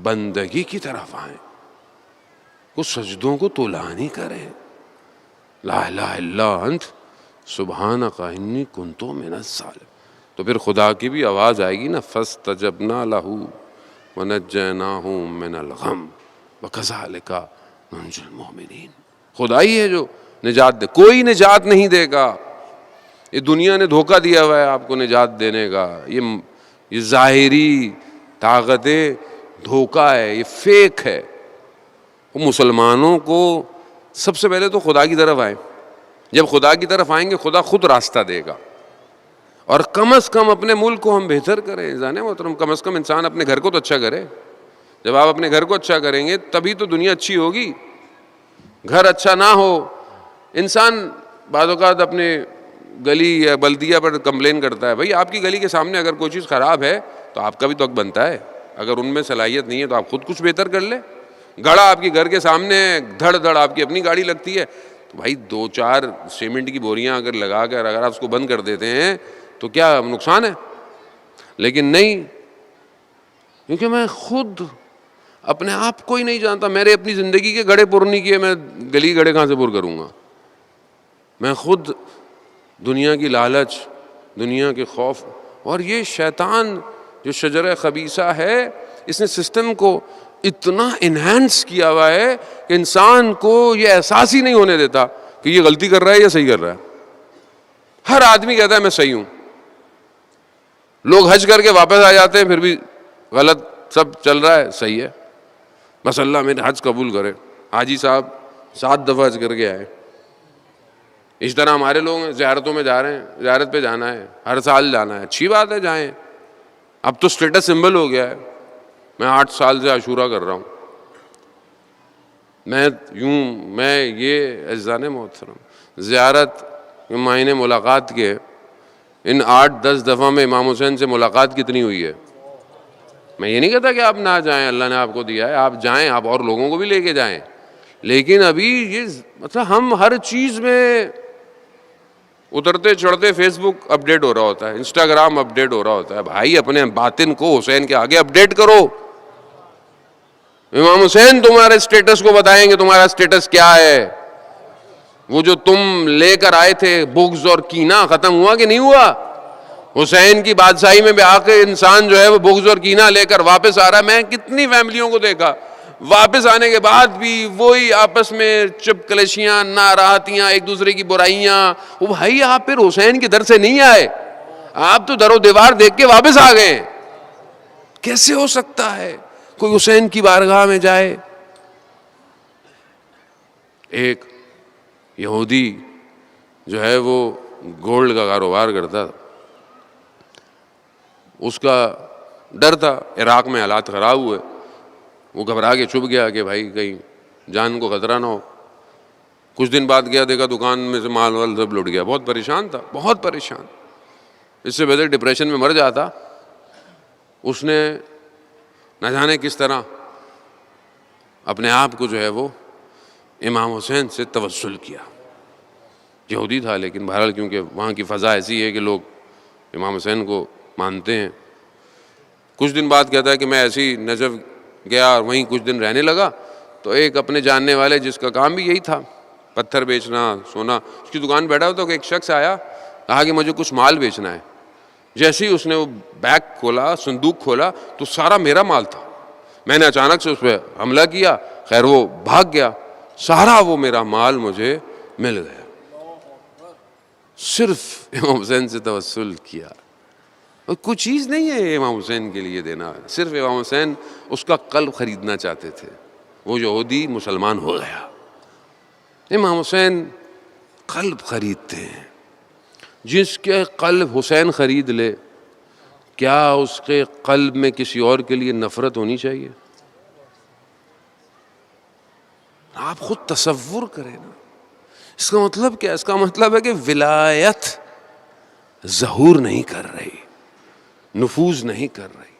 بندگی کی طرف آئیں, کچھ سجدوں کو طولانی کریں. لا الہ الا انت سبحانک انی کنت من الظالمین. تو پھر خدا کی بھی آواز آئے گی نا, فاستجبنا لہ ونجیناہ من الغم وکذالک ننجی المؤمنین. خدا ہی ہے جو نجات دے, کوئی نجات نہیں دے گا. یہ دنیا نے دھوکہ دیا ہوا ہے آپ کو نجات دینے کا. یہ ظاہری طاقتیں دھوکہ ہے, یہ فیک ہے. وہ مسلمانوں کو سب سے پہلے تو خدا کی طرف آئیں. جب خدا کی طرف آئیں گے خدا خود راستہ دے گا. اور کم از کم اپنے ملک کو ہم بہتر کریں. جانے محترم, کم از کم انسان اپنے گھر کو تو اچھا کرے. جب آپ اپنے گھر کو اچھا کریں گے تبھی تو دنیا اچھی ہوگی. گھر اچھا نہ ہو, انسان بعض اوقات اپنے گلی یا بلدیہ پر کمپلین کرتا ہے. بھائی آپ کی گلی کے سامنے اگر کوئی چیز خراب ہے تو آپ کا بھی تو حق بنتا ہے. اگر ان میں صلاحیت نہیں ہے تو آپ خود کچھ بہتر کر لیں. گڑھا آپ کے گھر کے سامنے دھڑ دھڑ آپ کی اپنی گاڑی لگتی ہے تو بھائی 2-4 سیمنٹ کی بوریاں اگر لگا کر اگر آپ اس کو بند کر دیتے ہیں تو کیا نقصان ہے؟ لیکن نہیں, کیونکہ میں خود اپنے آپ کو ہی نہیں جانتا. میرے اپنی زندگی کے گڑھے پر نہیں کیے, میں گلی گڑھے کہاں سے پر کروں گا؟ میں خود دنیا کی لالچ, دنیا کے خوف, اور یہ شیطان جو شجرہ خبیثہ ہے اس نے سسٹم کو اتنا انہینس کیا ہوا ہے کہ انسان کو یہ احساس ہی نہیں ہونے دیتا کہ یہ غلطی کر رہا ہے یا صحیح کر رہا ہے. ہر آدمی کہتا ہے میں صحیح ہوں. لوگ حج کر کے واپس آ جاتے ہیں پھر بھی غلط سب چل رہا ہے, صحیح ہے, بس اللہ میرے حج قبول کرے. حاجی صاحب 7 دفعہ حج کر کے آئے. اس طرح ہمارے لوگ ہیں, زیارتوں میں جا رہے ہیں, زیارت پہ جانا ہے, ہر سال جانا ہے, اچھی بات ہے جائیں. اب تو اسٹیٹس سمبل ہو گیا ہے. میں 8 سال سے عاشورہ کر رہا ہوں. میں یہ عزیزان محترم, زیارت کہ معنی ملاقات کے، ان 8-10 دفعہ میں امام حسین سے ملاقات کتنی ہوئی ہے؟ میں یہ نہیں کہتا کہ آپ نہ جائیں، اللہ نے آپ کو دیا ہے، آپ جائیں، آپ اور لوگوں کو بھی لے کے جائیں، لیکن ابھی یہ مطلب ہم ہر چیز میں اترتے چڑھتے فیس بک اپڈیٹ ہو رہا ہوتا ہے، انسٹاگرام اپڈیٹ ہو رہا ہوتا ہے. بھائی اپنے باطن کو حسین کے آگے اپڈیٹ کرو. امام حسین تمہارے سٹیٹس کو بتائیں گے تمہارا سٹیٹس کیا ہے. وہ جو تم لے کر آئے تھے بغض اور کینہ، ختم ہوا کہ نہیں ہوا؟ حسین کی بادشاہی میں آ کے انسان جو ہے وہ بغض اور کینہ لے کر واپس آ رہا ہے. میں کتنی فیملیوں کو دیکھا واپس آنے کے بعد بھی وہی آپس میں چپ کلشیاں، ناراحتیاں، ایک دوسرے کی برائیاں. وہ بھائی آپ پھر حسین کے در سے نہیں آئے، آپ تو در و دیوار دیکھ کے واپس آ گئے. کیسے ہو سکتا ہے کوئی حسین کی بارگاہ میں جائے؟ ایک یہودی جو ہے وہ گولڈ کا کاروبار کرتا تھا، اس کا ڈر تھا عراق میں حالات خراب ہوئے، وہ گھبرا کے چھپ گیا کہ بھائی کہیں جان کو خطرہ نہ ہو. کچھ دن بعد گیا، دیکھا دکان میں سے مال وال سب لٹ گیا. بہت پریشان تھا، بہت پریشان، اس سے بہتر ڈپریشن میں مر جاتا. اس نے نہ جانے کس طرح اپنے آپ کو جو ہے وہ امام حسین سے توسل کیا. یہودی تھا لیکن بہرحال کیونکہ وہاں کی فضا ایسی ہے کہ لوگ امام حسین کو مانتے ہیں. کچھ دن بعد کہتا ہے کہ میں ایسی نجف گیا اور وہیں کچھ دن رہنے لگا، تو ایک اپنے جاننے والے جس کا کام بھی یہی تھا، پتھر بیچنا، سونا، اس کی دکان بیٹھا ہوا تو ایک شخص آیا، کہا کہ مجھے کچھ مال بیچنا ہے. جیسے ہی اس نے وہ بیگ کھولا، صندوق کھولا، تو سارا میرا مال تھا. میں نے اچانک سے اس پہ حملہ کیا، خیر وہ بھاگ گیا، سارا وہ میرا مال مجھے مل گیا. صرف امام حسین سے توسل کیا. کچھ چیز نہیں ہے امام حسین کے لیے دینا، صرف امام حسین اس کا قلب خریدنا چاہتے تھے. وہ یہودی مسلمان ہو گیا. امام حسین قلب خریدتے ہیں. جس کے قلب حسین خرید لے، کیا اس کے قلب میں کسی اور کے لیے نفرت ہونی چاہیے؟ آپ خود تصور کریں نا. اس کا مطلب کیا؟ اس کا مطلب ہے کہ ولایت ظہور نہیں کر رہی، نفوذ نہیں کر رہی.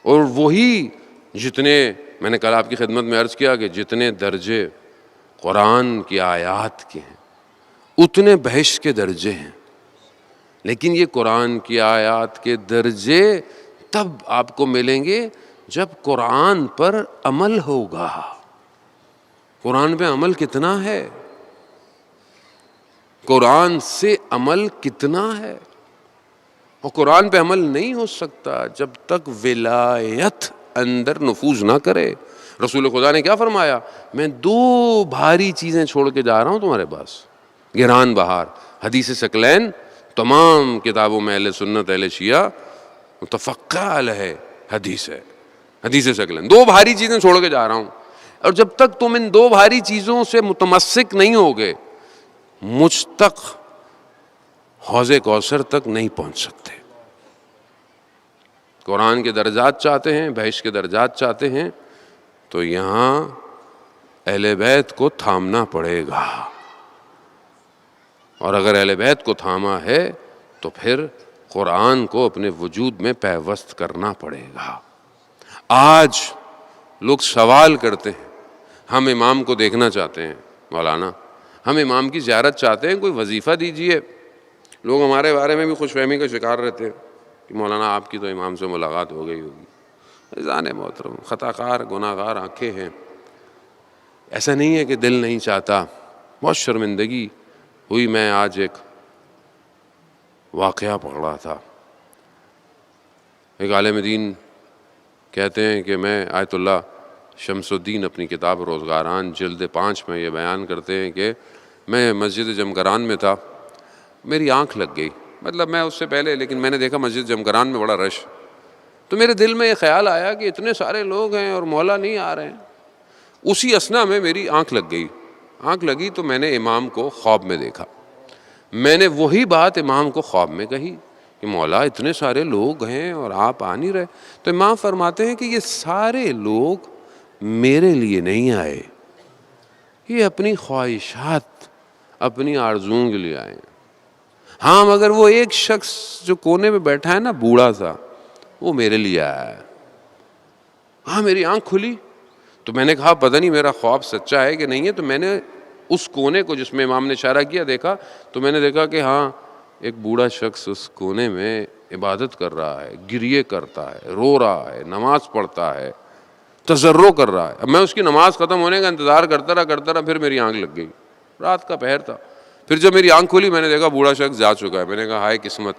اور وہی جتنے میں نے کل آپ کی خدمت میں عرض کیا کہ جتنے درجے قرآن کی آیات کے ہیں اتنے بہشت کے درجے ہیں. لیکن یہ قرآن کی آیات کے درجے تب آپ کو ملیں گے جب قرآن پر عمل ہوگا. قرآن پہ عمل کتنا ہے؟ قرآن سے عمل کتنا ہے؟ اور قرآن پہ عمل نہیں ہو سکتا جب تک ولایت اندر نفوذ نہ کرے. رسول خدا نے کیا فرمایا؟ میں 2 بھاری چیزیں چھوڑ کے جا رہا ہوں تمہارے پاس، گران بہار. حدیث ثقلین تمام کتابوں میں اہل سنت اہل شیعہ متفقہ علیہ حدیث ہے. حدیث ثقلین 2 بھاری چیزیں چھوڑ کے جا رہا ہوں، اور جب تک تم ان 2 بھاری چیزوں سے متمسک نہیں ہوگے مجھ تک، حوض کوثر تک نہیں پہنچ سکتے. قرآن کے درجات چاہتے ہیں، بہشت کے درجات چاہتے ہیں، تو یہاں اہل بیت کو تھامنا پڑے گا. اور اگر اہل بیت کو تھاما ہے تو پھر قرآن کو اپنے وجود میں پیوست کرنا پڑے گا. آج لوگ سوال کرتے ہیں، ہم امام کو دیکھنا چاہتے ہیں، مولانا ہم امام کی زیارت چاہتے ہیں، کوئی وظیفہ دیجئے. لوگ ہمارے بارے میں بھی خوش فہمی کا شکار رہتے ہیں کہ مولانا آپ کی تو امام سے ملاقات ہو گئی ہوگی. عزیزان محترم، خطا کار گناہ گار آنکھیں ہیں. ایسا نہیں ہے کہ دل نہیں چاہتا. بہت شرمندگی ہوئی. میں آج ایک واقعہ پڑھ رہا تھا. ایک عالم دین کہتے ہیں کہ میں آیت اللہ شمس الدین اپنی کتاب روزگاران جلد 5 میں یہ بیان کرتے ہیں کہ میں مسجد جمکران میں تھا، میری آنکھ لگ گئی. مطلب میں اس سے پہلے، لیکن میں نے دیکھا مسجد جمکران میں بڑا رش، تو میرے دل میں یہ خیال آیا کہ اتنے سارے لوگ ہیں اور مولا نہیں آ رہے ہیں. اسی اثنا میں میری آنکھ لگ گئی. آنکھ لگی تو میں نے امام کو خواب میں دیکھا. میں نے وہی بات امام کو خواب میں کہی کہ مولا اتنے سارے لوگ ہیں اور آپ آ نہیں رہے. تو امام فرماتے ہیں کہ یہ سارے لوگ میرے لیے نہیں آئے، یہ اپنی خواہشات، اپنی آرزوؤں کے لیے آئے ہیں. ہاں مگر وہ ایک شخص جو کونے میں بیٹھا ہے نا بوڑھا سا, وہ میرے لیے آیا ہے. ہاں میری آنکھ کھلی تو میں نے کہا پتہ نہیں میرا خواب سچا ہے کہ نہیں ہے. تو میں نے اس کونے کو جس میں امام نے اشارہ کیا دیکھا, تو میں نے دیکھا کہ ہاں ایک بوڑھا شخص اس کونے میں عبادت کر رہا ہے, گریے کرتا ہے, رو رہا ہے, نماز پڑھتا ہے, تضرع کر رہا ہے. اب میں اس کی نماز ختم ہونے کا انتظار کرتا رہا, پھر میری آنکھ لگ گئی. رات کا پہر تھا. پھر جب میری آنکھ کھلی میں نے دیکھا بوڑھا شخص جا چکا ہے. میں نے کہا ہائے قسمت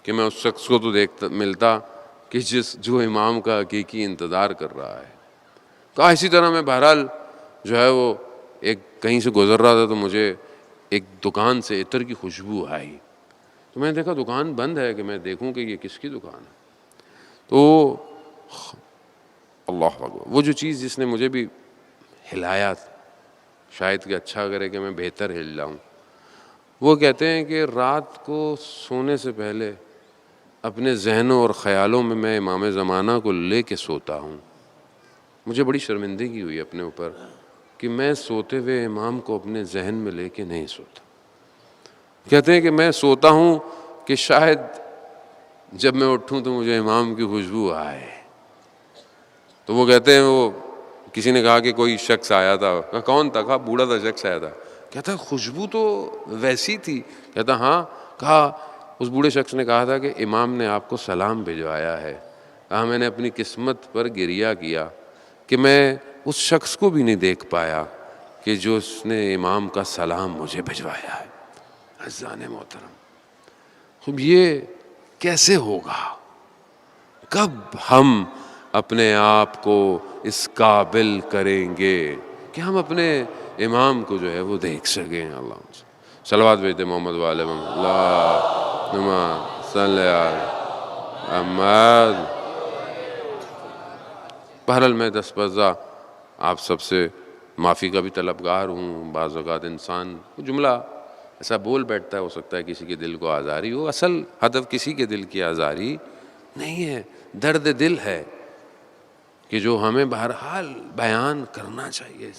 کہ میں اس شخص کو تو دیکھتا ملتا کہ جو امام کا حقیقی انتظار کر رہا ہے. کہا اسی طرح میں بہرحال جو ہے وہ ایک کہیں سے گزر رہا تھا تو مجھے ایک دکان سے عطر کی خوشبو آئی. تو میں نے دیکھا دکان بند ہے کہ میں دیکھوں کہ یہ کس کی دکان ہے. تو اللہ اکبر, وہ جو چیز جس نے مجھے بھی ہلایا, شاید کہ اچھا کرے کہ میں بہتر ہل جاؤں. وہ کہتے ہیں کہ رات کو سونے سے پہلے اپنے ذہنوں اور خیالوں میں امام زمانہ کو لے کے سوتا ہوں. مجھے بڑی شرمندگی ہوئی اپنے اوپر کہ میں سوتے ہوئے امام کو اپنے ذہن میں لے کے نہیں سوتا. کہتے ہیں کہ میں سوتا ہوں کہ شاید جب میں اٹھوں تو مجھے امام کی خوشبو آئے. تو وہ کہتے ہیں وہ کسی نے کہا کہ کوئی شخص آیا تھا. کہا کون تھا؟ کہا بوڑھا تھا شخص آیا تھا. کہتا خوشبو تو ویسی تھی. کہتا ہاں. کہا اس بوڑھے شخص نے کہا تھا کہ امام نے آپ کو سلام بھجوایا ہے. کہا میں نے اپنی قسمت پر گریہ کیا کہ میں اس شخص کو بھی نہیں دیکھ پایا کہ جو اس نے امام کا سلام مجھے بھجوایا ہے. عزیزان محترم, خب یہ کیسے ہوگا؟ کب ہم اپنے آپ کو اس قابل کریں گے کہ ہم اپنے امام کو جو ہے وہ دیکھ سکیں؟ اللہ صلوات بھیجتے محمد والے محمد. اللہم صلی علی محمد. بہرحال میں دستبردہ آپ سب سے معافی کا بھی طلبگار ہوں. بعض اوقات انسان جملہ ایسا بول بیٹھتا ہے, ہو سکتا ہے کسی کے دل کو آزاری ہو. اصل ہدف کسی کے دل کی آزاری نہیں ہے, درد دل ہے کہ جو ہمیں بہرحال بیان کرنا چاہیے.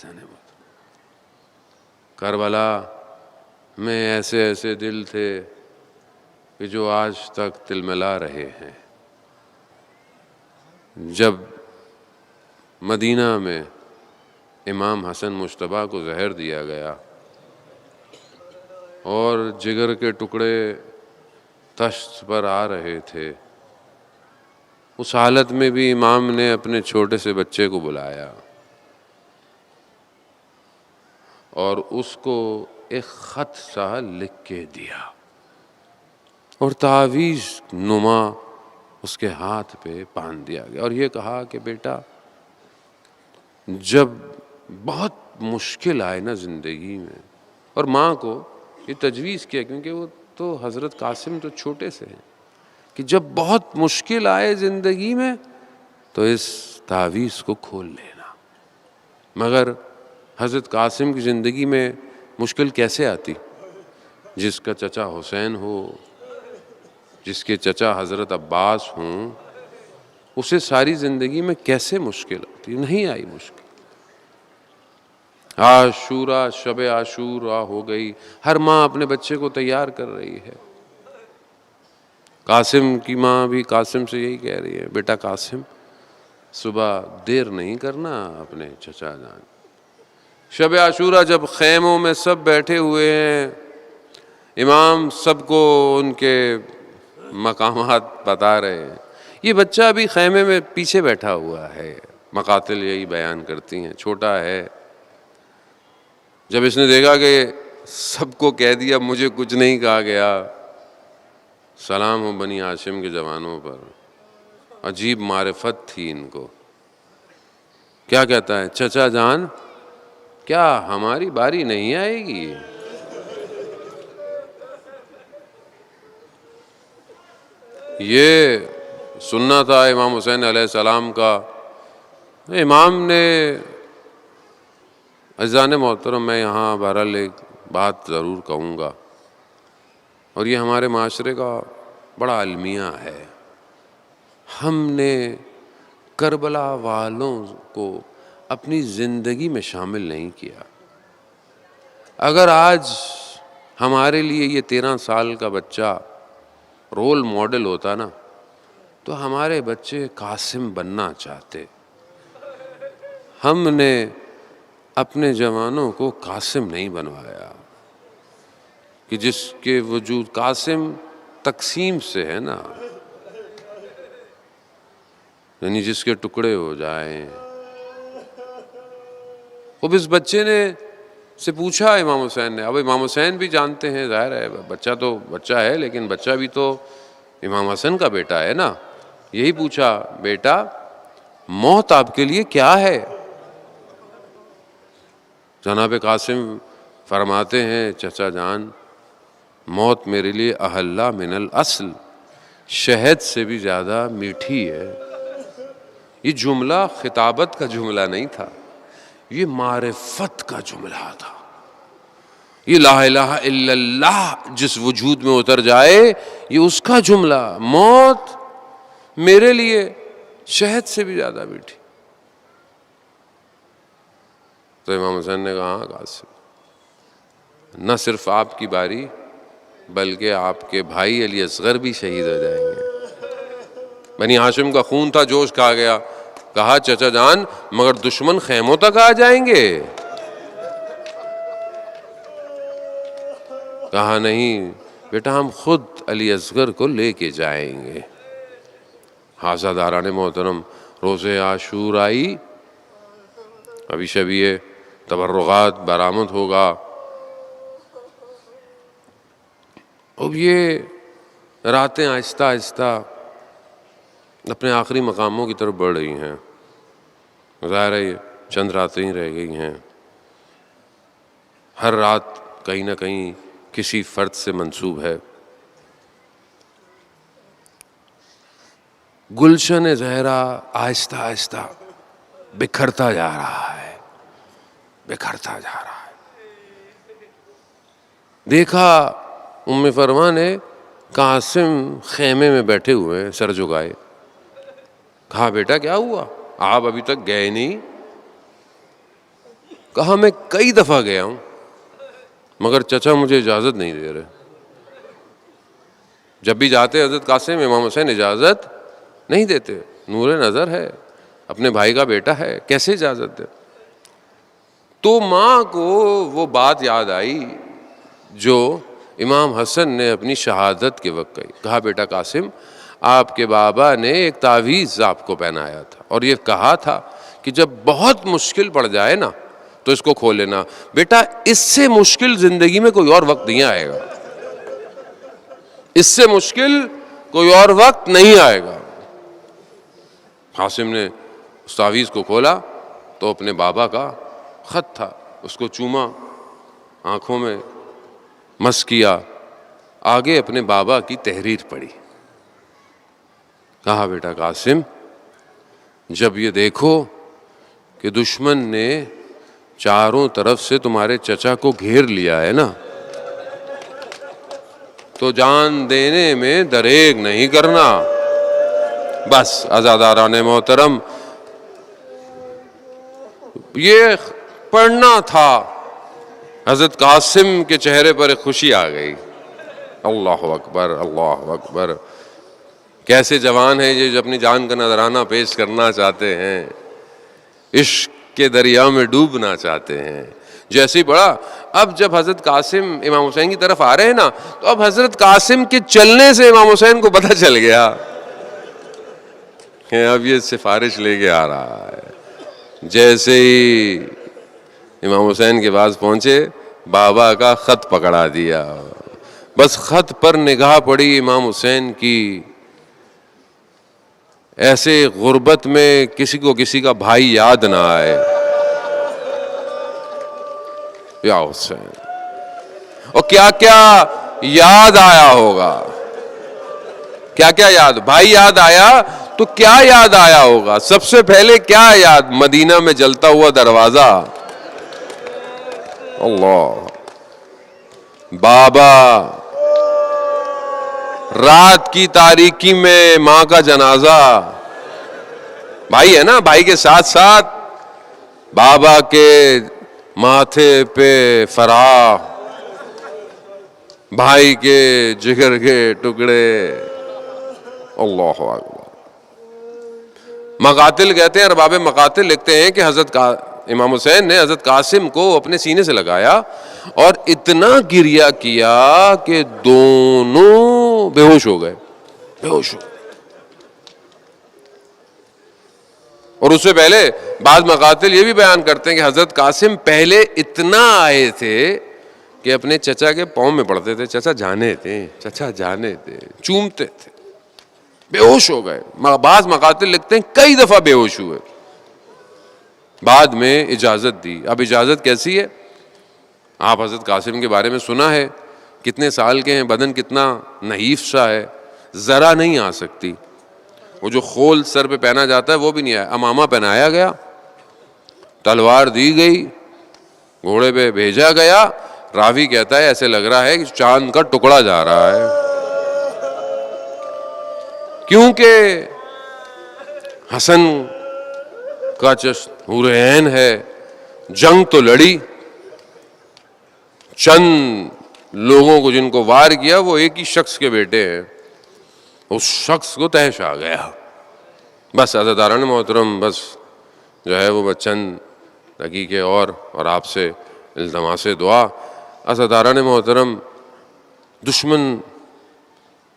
کربلا میں ایسے ایسے دل تھے کہ جو آج تک تلملا رہے ہیں. جب مدینہ میں امام حسن مجتبیٰ کو زہر دیا گیا اور جگر کے ٹکڑے تشت پر آ رہے تھے, اس حالت میں بھی امام نے اپنے چھوٹے سے بچے کو بلایا اور اس کو ایک خط سا لکھ کے دیا اور تعویذ نما اس کے ہاتھ پہ باندھ دیا گیا. اور یہ کہا کہ بیٹا جب بہت مشکل آئے نا زندگی میں, اور ماں کو یہ تجویز کیا کیونکہ وہ تو حضرت قاسم تو چھوٹے سے ہیں, کہ جب بہت مشکل آئے زندگی میں تو اس تعویذ کو کھول لینا. مگر حضرت قاسم کی زندگی میں مشکل کیسے آتی؟ جس کا چچا حسین ہو, جس کے چچا حضرت عباس ہوں, اسے ساری زندگی میں کیسے مشکل آتی؟ نہیں آئی مشکل. عاشورہ, شب عاشورہ ہو گئی, ہر ماں اپنے بچے کو تیار کر رہی ہے. قاسم کی ماں بھی قاسم سے یہی کہہ رہی ہے, بیٹا قاسم صبح دیر نہیں کرنا اپنے چچا جان. شب عاشورہ جب خیموں میں سب بیٹھے ہوئے ہیں, امام سب کو ان کے مقامات بتا رہے ہیں, یہ بچہ ابھی خیمے میں پیچھے بیٹھا ہوا ہے. مقاتل یہی بیان کرتی ہیں, چھوٹا ہے. جب اس نے دیکھا کہ سب کو کہہ دیا مجھے کچھ نہیں کہا گیا, سلام ہو بنی ہاشم کے جوانوں پر, عجیب معرفت تھی ان کو. کیا کہتا ہے, چچا جان کیا ہماری باری نہیں آئے گی؟ یہ سننا تھا امام حسین علیہ السلام کا. امام نے عزیزان محترم, میں یہاں بہرحال ایک بات ضرور کہوں گا, اور یہ ہمارے معاشرے کا بڑا المیہ ہے. ہم نے کربلا والوں کو اپنی زندگی میں شامل نہیں کیا. اگر آج ہمارے لیے یہ 13 سال کا بچہ رول ماڈل ہوتا نا تو ہمارے بچے قاسم بننا چاہتے. ہم نے اپنے جوانوں کو قاسم نہیں بنوایا کہ جس کے وجود قاسم تقسیم سے ہے نا، یعنی جس کے ٹکڑے ہو جائیں. اب اس بچے نے سے پوچھا امام حسین نے، اب امام حسین بھی جانتے ہیں، ظاہر ہے بچہ تو بچہ ہے لیکن بچہ بھی تو امام حسن کا بیٹا ہے نا. یہی پوچھا، بیٹا موت آپ کے لیے کیا ہے؟ جناب قاسم فرماتے ہیں، چچا جان موت میرے لیے احلی من الاصل، شہد سے بھی زیادہ میٹھی ہے. یہ جملہ خطابت کا جملہ نہیں تھا، یہ معرفت کا جملہ تھا. یہ لا الہ الا اللہ جس وجود میں اتر جائے یہ اس کا جملہ. موت میرے لیے شہد سے بھی زیادہ میٹھی. تو امام حسین نے کہا، ہاں قاسم، نہ صرف آپ کی باری بلکہ آپ کے بھائی علی اصغر بھی شہید ہو جائیں گے. بنی ہاشم کا خون تھا، جوش کھا گیا. کہا، چچا جان مگر دشمن خیموں تک آ جائیں گے؟ کہا نہیں بیٹا، ہم خود علی اصغر کو لے کے جائیں گے. حاضران محترم، روز عاشورائی ابھی شبیہ تبرغات برآمد ہوگا. اب یہ راتیں آہستہ آہستہ اپنے آخری مقاموں کی طرف بڑھ رہی ہیں. ظاہر ہے چند راتیں ہی رہ گئی ہیں. ہر رات کہیں نہ کہیں کسی فرد سے منسوب ہے. گلشن زہرا آہستہ آہستہ بکھرتا جا رہا ہے، بکھرتا جا رہا ہے. دیکھا ام فرما نے قاسم خیمے میں بیٹھے ہوئے ہیں سر جھکائے. کہا، بیٹا کیا ہوا؟ آپ ابھی تک گئے نہیں؟ کہا، میں کئی دفعہ گیا ہوں مگر چچا مجھے اجازت نہیں دے رہے. جب بھی جاتے حضرت قاسم امام حسین اجازت نہیں دیتے. نور نظر ہے، اپنے بھائی کا بیٹا ہے، کیسے اجازت دے؟ تو ماں کو وہ بات یاد آئی جو امام حسن نے اپنی شہادت کے وقت کہی. کہا، بیٹا قاسم، آپ کے بابا نے ایک تعویذ آپ کو پہنایا تھا اور یہ کہا تھا کہ جب بہت مشکل پڑ جائے نا تو اس کو کھول لینا. بیٹا اس سے مشکل زندگی میں کوئی اور وقت نہیں آئے گا، اس سے مشکل کوئی اور وقت نہیں آئے گا. قاسم نے اس تعویذ کو کھولا تو اپنے بابا کا خط تھا، اس کو چوما، آنکھوں میں مس کیا، آگے اپنے بابا کی تحریر پڑھی. کہا، بیٹا قاسم، جب یہ دیکھو کہ دشمن نے چاروں طرف سے تمہارے چچا کو گھیر لیا ہے نا تو جان دینے میں دریغ نہیں کرنا. بس عزاداران محترم، یہ پڑھنا تھا. حضرت قاسم کے چہرے پر ایک خوشی آ گئی. اللہ اکبر، اللہ اکبر. کیسے جوان ہیں یہ جو اپنی جان کا نذرانہ پیش کرنا چاہتے ہیں، عشق کے دریا میں ڈوبنا چاہتے ہیں. جیسے ہی پڑھا، اب جب حضرت قاسم امام حسین کی طرف آ رہے ہیں نا تو اب حضرت قاسم کے چلنے سے امام حسین کو پتہ چل گیا کہ اب یہ سفارش لے کے آ رہا ہے. جیسے ہی امام حسین کے پاس پہنچے، بابا کا خط پکڑا دیا. بس خط پر نگاہ پڑی امام حسین کی. ایسے غربت میں کسی کو کسی کا بھائی یاد نہ آئے. یا حسین، اور کیا کیا یاد آیا ہوگا، کیا کیا یاد، بھائی یاد آیا تو کیا یاد آیا ہوگا. سب سے پہلے کیا یاد، مدینہ میں جلتا ہوا دروازہ. اللہ، بابا، رات کی تاریکی میں ماں کا جنازہ. بھائی ہے نا، بھائی کے ساتھ ساتھ بابا کے ماتھے پہ فرا، بھائی کے جگر کے ٹکڑے. اللہ اکبر. مقاتل کہتے ہیں، ارباب مقاتل لکھتے ہیں کہ حضرت امام حسین نے حضرت قاسم کو اپنے سینے سے لگایا اور اتنا گریہ کیا کہ دونوں بے ہوش ہو گئے، بے ہوش ہو گئے. اور اس سے پہلے بعض مقاتل یہ بھی بیان کرتے ہیں کہ حضرت قاسم پہلے اتنا آئے تھے کہ اپنے چچا کے پاؤں میں پڑتے تھے، چچا جانے تھے، چچا جانے تھے، چومتے تھے، بے ہوش ہو گئے. بعض مقاتل لکھتے ہیں کئی دفعہ بے ہوش ہوئے، بعد میں اجازت دی. اب اجازت کیسی ہے؟ آپ حضرت قاسم کے بارے میں سنا ہے، کتنے سال کے ہیں، بدن کتنا نحیف سا ہے، ذرا نہیں آ سکتی. وہ جو خول سر پہ پہنا جاتا ہے وہ بھی نہیں آیا، امامہ پہنایا گیا، تلوار دی گئی، گھوڑے پہ بھیجا گیا. راوی کہتا ہے ایسے لگ رہا ہے کہ چاند کا ٹکڑا جا رہا ہے، کیونکہ حسن کا حور عین ہے. جنگ تو لڑی، چند لوگوں کو جن کو وار کیا وہ ایک ہی شخص کے بیٹے ہیں، اس شخص کو تحش آ گیا. بس عزاداران محترم، بس جو ہے وہ چند دقیقے اور آپ سے التماس دعا. عزاداران محترم، دشمن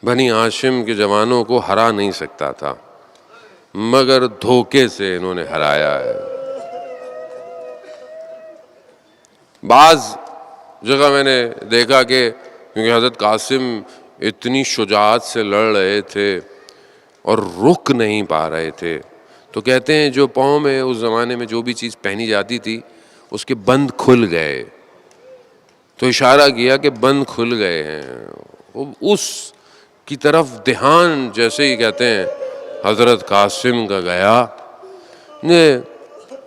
بنی ہاشم کے جوانوں کو ہرا نہیں سکتا تھا، مگر دھوکے سے انہوں نے ہرایا ہے. بعض جگہ میں نے دیکھا کہ کیونکہ حضرت قاسم اتنی شجاعت سے لڑ رہے تھے اور رک نہیں پا رہے تھے، تو کہتے ہیں جو پاؤں میں اس زمانے میں جو بھی چیز پہنی جاتی تھی اس کے بند کھل گئے، تو اشارہ کیا کہ بند کھل گئے ہیں. اس کی طرف دھیان جیسے ہی کہتے ہیں حضرت قاسم کا گیا،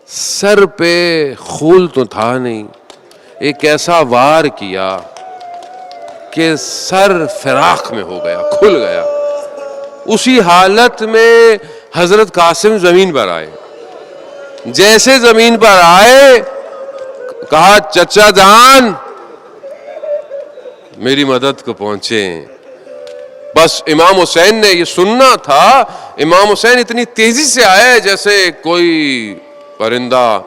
سر پہ خول تو تھا نہیں، ایک ایسا وار کیا کہ سر فراق میں ہو گیا، کھل گیا. اسی حالت میں حضرت قاسم زمین پر آئے. جیسے زمین پر آئے کہا چچا جان میری مدد کو پہنچے. بس امام حسین نے یہ سننا تھا. امام حسین اتنی تیزی سے آئے جیسے کوئی پرندہ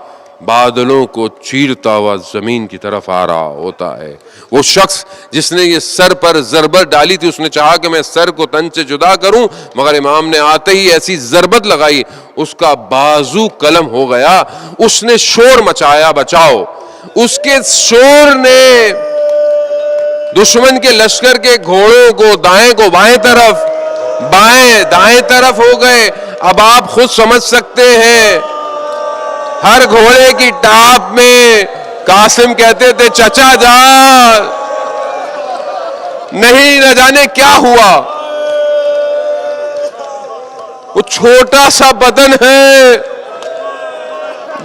بادلوں کو چیرتا ہوا زمین کی طرف آ رہا ہوتا ہے. وہ شخص جس نے یہ سر پر ضربت ڈالی تھی، اس نے چاہا کہ میں سر کو تن سے جدا کروں، مگر امام نے آتے ہی ایسی ضربت لگائی اس کا بازو قلم ہو گیا. اس نے شور مچایا بچاؤ. اس کے شور نے دشمن کے لشکر کے گھوڑوں کو دائیں کو بائیں طرف، بائیں دائیں طرف ہو گئے. اب آپ خود سمجھ سکتے ہیں ہر گھوڑے کی ٹاپ میں قاسم کہتے تھے چچا جان. نہیں نہ جانے کیا ہوا، وہ چھوٹا سا بدن ہے،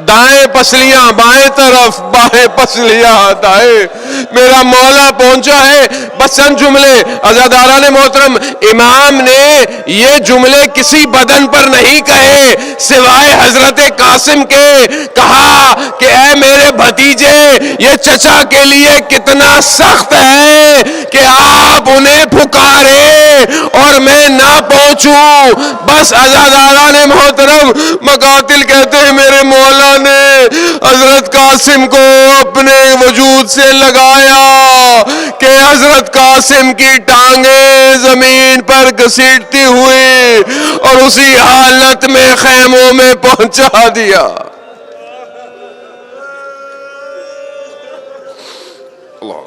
دائیں پسلیاں بائیں طرف، بائیں پسلیاں دائیں. میرا مولا پہنچا ہے. بس چند جملے عزاداران محترم، امام نے یہ جملے کسی بدن پر نہیں کہے سوائے حضرت قاسم کے. کہا کہ اے میرے بھتیجے، یہ چچا کے لیے کتنا سخت ہے کہ آپ انہیں پکارے اور میں نہ پہنچوں. بس عزاداران محترم، مقاتل کہتے ہیں میرے مولا نے حضرت قاسم کو اپنے وجود سے لگایا کہ حضرت قاسم کی ٹانگیں زمین پر گھسیٹتی ہوئی اور اسی حالت میں خیموں میں پہنچا دیا. اللہ